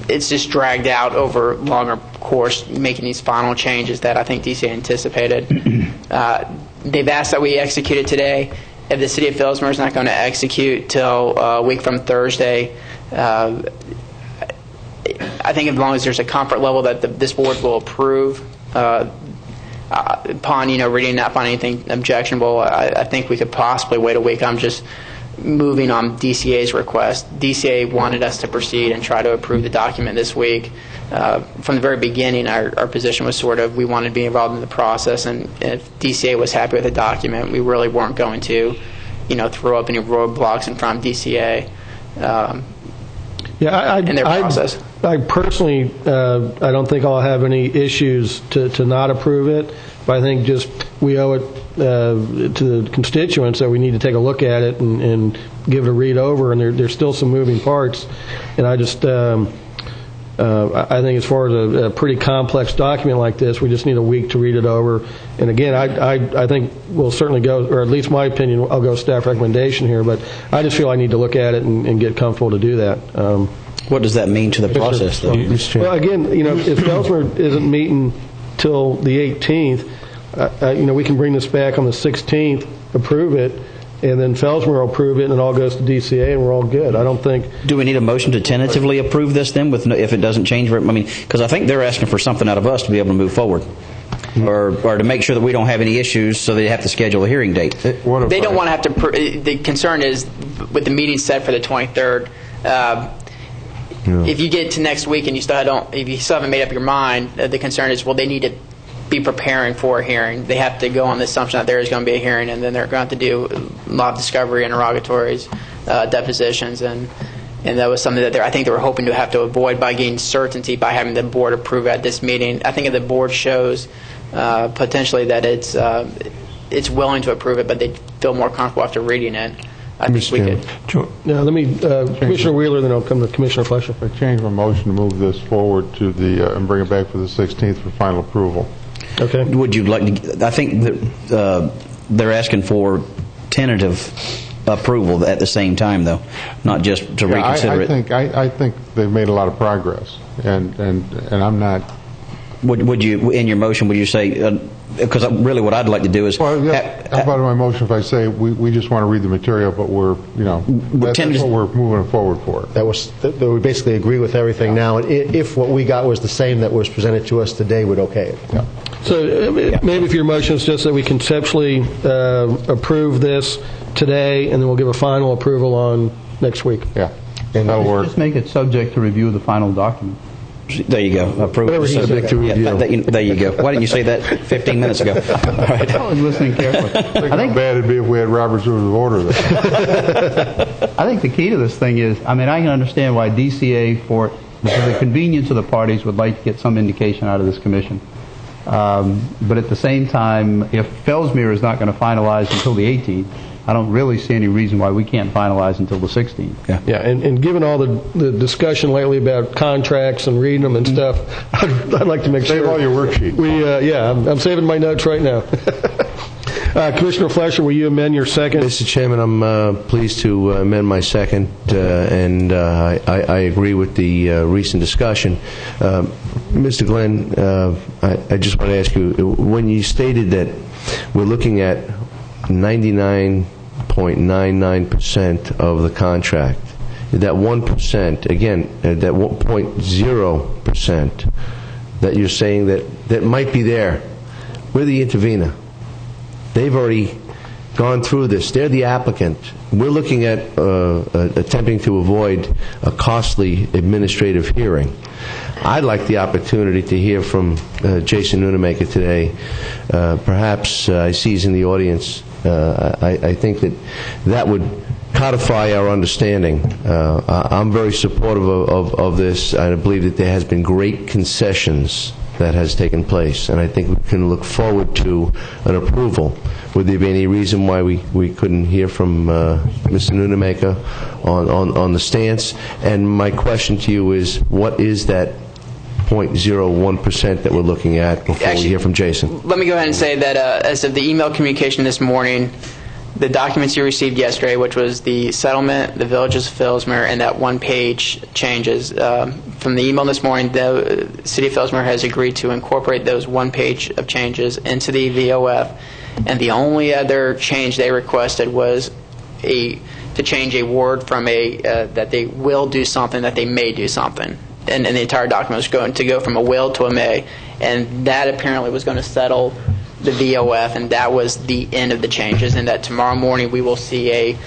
it's just dragged out over longer course, making these final changes that I think DC anticipated. They've asked that we execute it today. If the City of Fellsmere is not going to execute till a week from Thursday, I think as long as there's a comfort level that this board will approve upon reading up on anything objectionable, I think we could possibly wait a week. I'm just moving on DCA's request. DCA wanted us to proceed and try to approve the document this week. From the very beginning, our position was sort of we wanted to be involved in the process, and if DCA was happy with the document, we really weren't going to, throw up any roadblocks in front of DCA in their process. I personally, I don't think I'll have any issues to not approve it, but I think just we owe it to the constituents that we need to take a look at it and give it a read over, and there's still some moving parts. And I just, I think as far as a pretty complex document like this, we just need a week to read it over. And again, I think we'll certainly go, or at least my opinion, I'll go staff recommendation here, but I just feel I need to look at it and get comfortable to do that. What does that mean to the process, though? Well, again, if Fellsmere isn't meeting till the 18th, we can bring this back on the 16th, approve it, and then Fellsmere will approve it, and it all goes to DCA, and we're all good. I don't think. Do we need a motion to tentatively approve this then, if it doesn't change? Because I think they're asking for something out of us to be able to move forward, or to make sure that we don't have any issues, so they have to schedule a hearing date. They don't want to have to. The concern is with the meeting set for the 23rd. If you get to next week and you still haven't made up your mind, the concern is, they need to be preparing for a hearing. They have to go on the assumption that there is going to be a hearing, and then they're going to have to do a lot of discovery, interrogatories, depositions, and that was something that I think they were hoping to have to avoid by getting certainty by having the board approve at this meeting. I think if the board shows potentially that it's willing to approve it, but they feel more comfortable after reading it, I think we could. Now, let me, Commissioner Wheeler, then I'll come to Commissioner Fletcher. I changed my motion to move this forward to and bring it back for the 16th for final approval. Okay. Would you like to? I think that they're asking for tentative approval at the same time, though, not just to reconsider it. I think they've made a lot of progress, and I'm not. Would you, in your motion, would you say? Because really, what I'd like to do is. Well, how about in my motion if I say we just want to read the material, but that's what we're moving forward for. That we basically agree with everything now, and if what we got was the same that was presented to us today, we'd okay it. Yeah. So maybe if your motion is just that we conceptually approve this today, and then we'll give a final approval on next week. Yeah, and that'll work. Just make it subject to review of the final document. There you go. Approve. Whatever he's subject to review. There you go. Why didn't you say that 15 minutes ago? All right. I was listening carefully. I think how bad it'd be if we had Robert's Rules of Order there. I think the key to this thing is, I can understand why DCA, for the convenience of the parties, would like to get some indication out of this commission. But at the same time, if Fellsmere is not going to finalize until the 18th, I don't really see any reason why we can't finalize until the 16th. Yeah, and given all the discussion lately about contracts and reading them and stuff, I'd like to make sure. Save all your worksheets. I'm saving my notes right now. Commissioner Fletcher, will you amend your second? Mr. Chairman, I'm pleased to amend my second, and I agree with the recent discussion. Mr. Glenn, I just want to ask you, when you stated that we're looking at 99.99% of the contract, that 1%, again, that 0.0% that you're saying that might be there, we're the intervener. They've already gone through this. They're the applicant. We're looking at attempting to avoid a costly administrative hearing. I'd like the opportunity to hear from Jason Nunemaker today. Perhaps I see he's in the audience. I think that would codify our understanding. I'm very supportive of this. I believe that there has been great concessions that has taken place, and I think we can look forward to an approval. Would there be any reason why we couldn't hear from Mr. Nunemaker on the stance? And my question to you is, what is that 0.01% that we're looking at before we hear from Jason? Let me go ahead and say that as of the email communication this morning, the documents you received yesterday, which was the settlement, the Villages of Fellsmere, and that one-page changes, from the email this morning, the City of Fellsmere has agreed to incorporate those one page of changes into the VOF, and the only other change they requested was to change a word from that they will do something, that they may do something. And the entire document was going to go from a will to a may, and that apparently was going to settle the VOF, and that was the end of the changes, and that tomorrow morning we will see a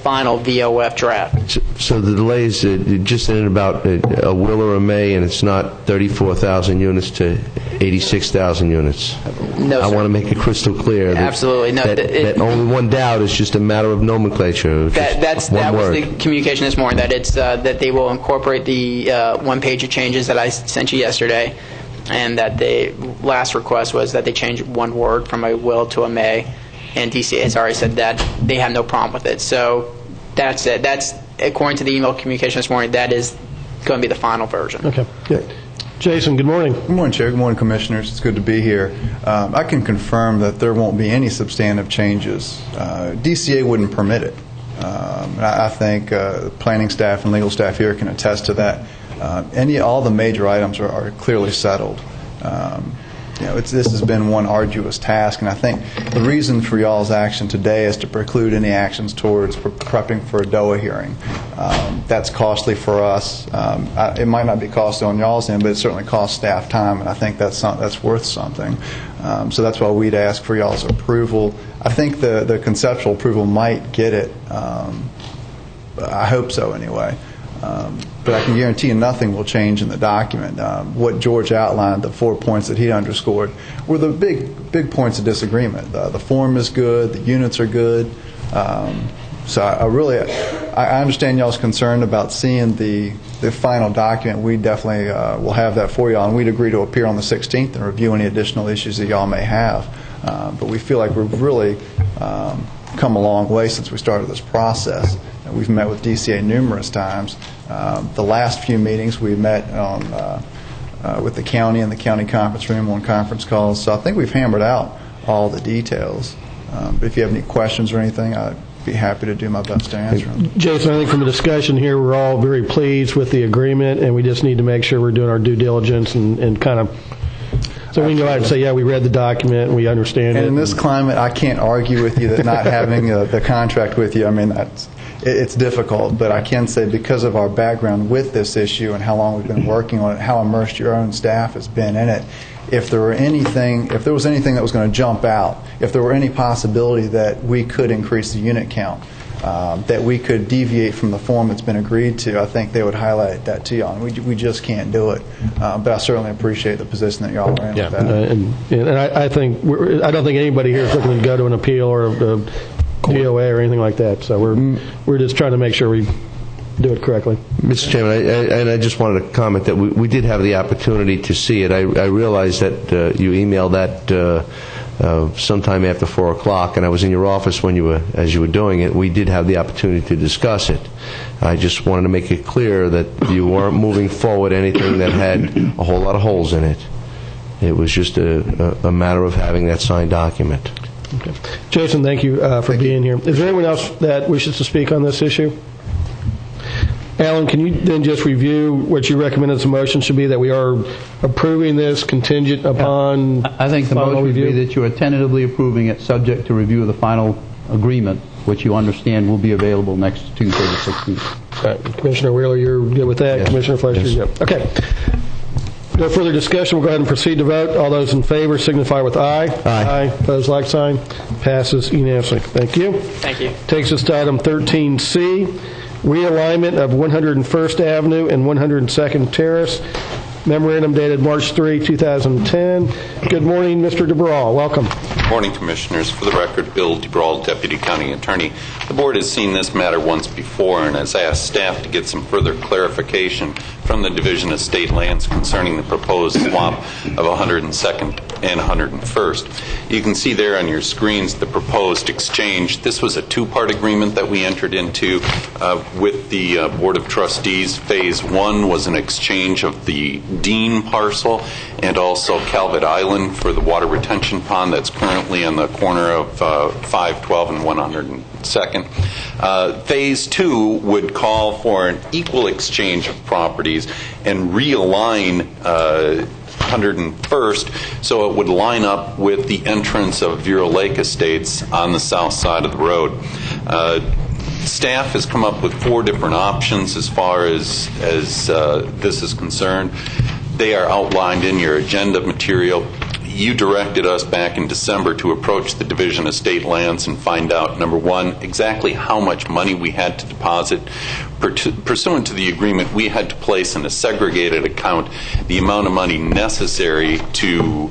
final VOF draft. So the delay is just in about a will or a may, and it's not 34,000 units to 86,000 units. No, sir. I want to make it crystal clear that, absolutely. No, that only one doubt is just a matter of nomenclature. That was the communication this morning, that it's that they will incorporate the one page of changes that I sent you yesterday, and that the last request was that they change one word from a will to a may, and DCA has already said that they have no problem with it. So that's it. That's, according to the email communication this morning, that is going to be the final version. Okay. Good. Jason, good morning. Good morning, Chair. Good morning, Commissioners. It's good to be here. I can confirm that there won't be any substantive changes. DCA wouldn't permit it. I think planning staff and legal staff here can attest to that. All the major items are clearly settled. This has been one arduous task, and I think the reason for y'all's action today is to preclude any actions towards prepping for a DOA hearing. That's costly for us. It might not be costly on y'all's end, but it certainly costs staff time, and I think that's worth something. So that's why we'd ask for y'all's approval. I think the conceptual approval might get it. I hope so anyway. But I can guarantee you nothing will change in the document. What George outlined, the 4 points that he underscored, were the big points of disagreement. The form is good, the units are good. So I understand y'all's concern about seeing the final document. We definitely will have that for y'all, and we'd agree to appear on the 16th and review any additional issues that y'all may have. But we feel like we've really come a long way since we started this process. We've met with DCA numerous times. The last few meetings we met with the county in the county conference room on conference calls. So I think we've hammered out all the details. But if you have any questions or anything, I'd be happy to do my best to answer them. Jason, I think from the discussion here, we're all very pleased with the agreement, and we just need to make sure we're doing our due diligence and kind of... So we can go out and say, yeah, we read the document and we understand it. And in this climate, I can't argue with you that not having the contract with you, I mean, it's difficult, but I can say because of our background with this issue and how long we've been working on it, how immersed your own staff has been in it, if there was anything that was going to jump out, if there were any possibility that we could increase the unit count, that we could deviate from the form that's been agreed to, I think they would highlight that to y'all. And we just can't do it. But I certainly appreciate the position that y'all are in with that. And I don't think anybody here is looking to go to an appeal or a DOA or anything like that. So we're just trying to make sure we do it correctly. Mr. Chairman, I just wanted to comment that we did have the opportunity to see it. I realized that you emailed that sometime after 4 o'clock, and I was in your office as you were doing it. We did have the opportunity to discuss it. I just wanted to make it clear that you weren't moving forward anything that had a whole lot of holes in it. It was just a matter of having that signed document. Okay. Jason, thank you for being here. Is there anyone else that wishes to speak on this issue? Alan, can you then just review what you recommend as a motion should be, that we are approving this contingent upon I think the motion would be that you are tentatively approving it subject to review of the final agreement, which you understand will be available next Tuesday the 16th. Right. Commissioner Wheeler, you're good with that? Yes. Commissioner Fletcher? Yes. Yep. Okay. No further discussion. We'll go ahead and proceed to vote. All those in favor signify with aye. Aye. Opposed, like sign. Passes unanimously. Thank you. Thank you. Takes us to item 13C, realignment of 101st Avenue and 102nd Terrace. Memorandum dated March 3, 2010. Good morning, Mr. DeBrawl. Welcome. Good morning, Commissioners. For the record, Bill DeBrawl, Deputy County Attorney. The Board has seen this matter once before and has asked staff to get some further clarification from the Division of State Lands concerning the proposed swap of 102nd and 101st. You can see there on your screens the proposed exchange. This was a two-part agreement that we entered into with the Board of Trustees. Phase 1 was an exchange of the Dean parcel and also Calvert Island for the water retention pond that's currently on the corner of 512 and 102nd. Phase 2 would call for an equal exchange of properties and realign 101st so it would line up with the entrance of Vero Lake Estates on the south side of the road. Staff has come up with 4 different options as far as this is concerned. They are outlined in your agenda material. You directed us back in December to approach the Division of State Lands and find out, number one, exactly how much money we had to deposit. Pursuant to the agreement, we had to place in a segregated account the amount of money necessary to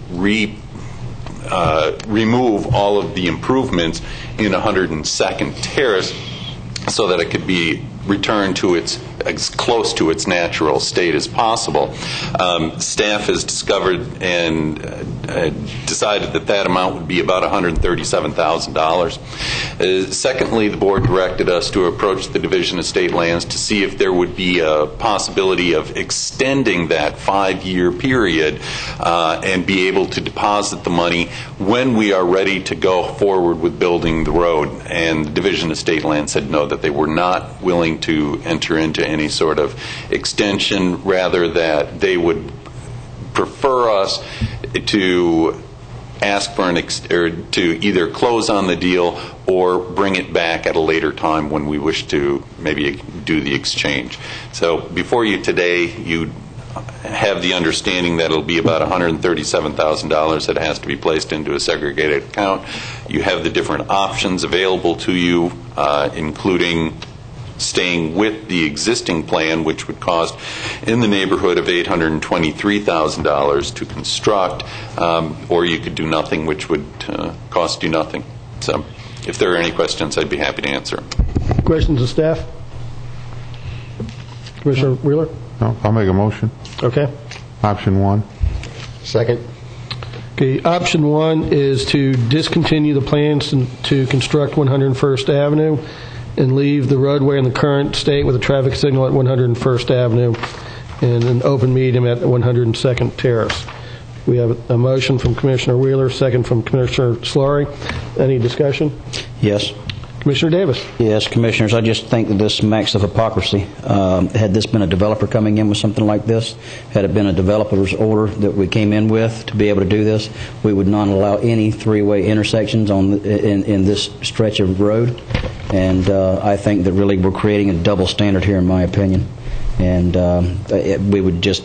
remove all of the improvements in 102nd Terrace so that it could be returned to as close to its natural state as possible. Staff has discovered and decided that amount would be about $137,000. Secondly, the board directed us to approach the Division of State Lands to see if there would be a possibility of extending that 5-year period and be able to deposit the money when we are ready to go forward with building the road. And the Division of State Lands said no, that they were not willing to enter into any sort of extension, rather that they would prefer us to ask for to either close on the deal or bring it back at a later time when we wish to maybe do the exchange. So before you today, you have the understanding that it'll be about $137,000 that has to be placed into a segregated account. You have the different options available to you, including staying with the existing plan, which would cost in the neighborhood of $823,000 to construct, or you could do nothing, which would cost you nothing. So if there are any questions, I'd be happy to answer. Questions of staff? Commissioner Wheeler? No, I'll make a motion. Okay. Option 1. Second. Okay, option 1 is to discontinue the plans to construct 101st Avenue and leave the roadway in the current state with a traffic signal at 101st Avenue and an open medium at 102nd Terrace. We have a motion from Commissioner Wheeler, second from Commissioner Slaughter. Any discussion? Yes. Commissioner Davis. Yes, Commissioners, I just think that this smacks of hypocrisy. Had this been a developer coming in with something like this, had it been a developer's order that we came in with to be able to do this, we would not allow any 3-way intersections in this stretch of road. And I think that really we're creating a double standard here, in my opinion. And we would just,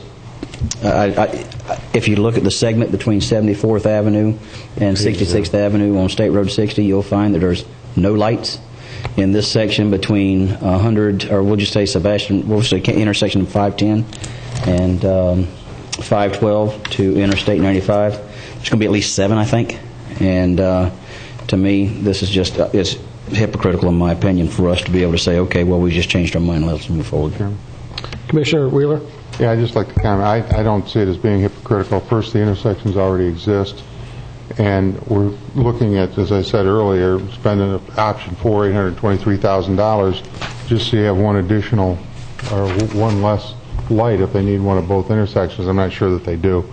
if you look at the segment between 74th Avenue and 66th Avenue on State Road 60, you'll find that there's no lights in this section between 100, or we'll just say intersection of 510 and 512 to Interstate 95. There's going to be at least 7, I think. And to me, this is just it's hypocritical, in my opinion, for us to be able to say, okay, well, we just changed our mind, let's move forward. Commissioner Wheeler? Yeah, I'd just like to comment. I don't see it as being hypocritical. First, the intersections already exist, and we're looking at, as I said earlier, spending option 4, $823,000 just so you have one additional or one less light if they need one of both intersections. I'm not sure that they do.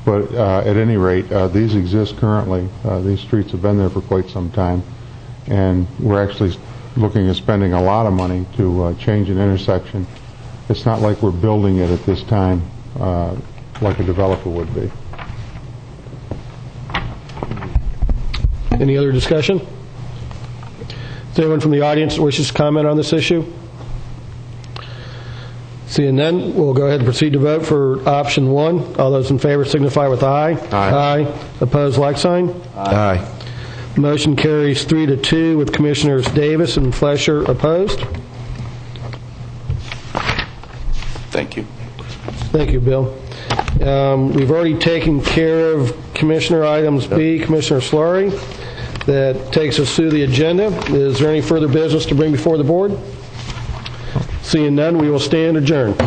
But at any rate, these exist currently. These streets have been there for quite some time, and we're actually looking at spending a lot of money to change an intersection. It's not like we're building it at this time like a developer would be. Any other discussion? Is there anyone from the audience that wishes to comment on this issue? Seeing none, we'll go ahead and proceed to vote for option 1. All those in favor signify with aye. Aye. Opposed, like sign. Aye. Motion carries 3-2 with Commissioners Davis and Flesher opposed. Thank you. Thank you, Bill. We've already taken care of Commissioner items B, Commissioner Slurry. That takes us through the agenda. Is there any further business to bring before the board? Seeing none, we will stand adjourned.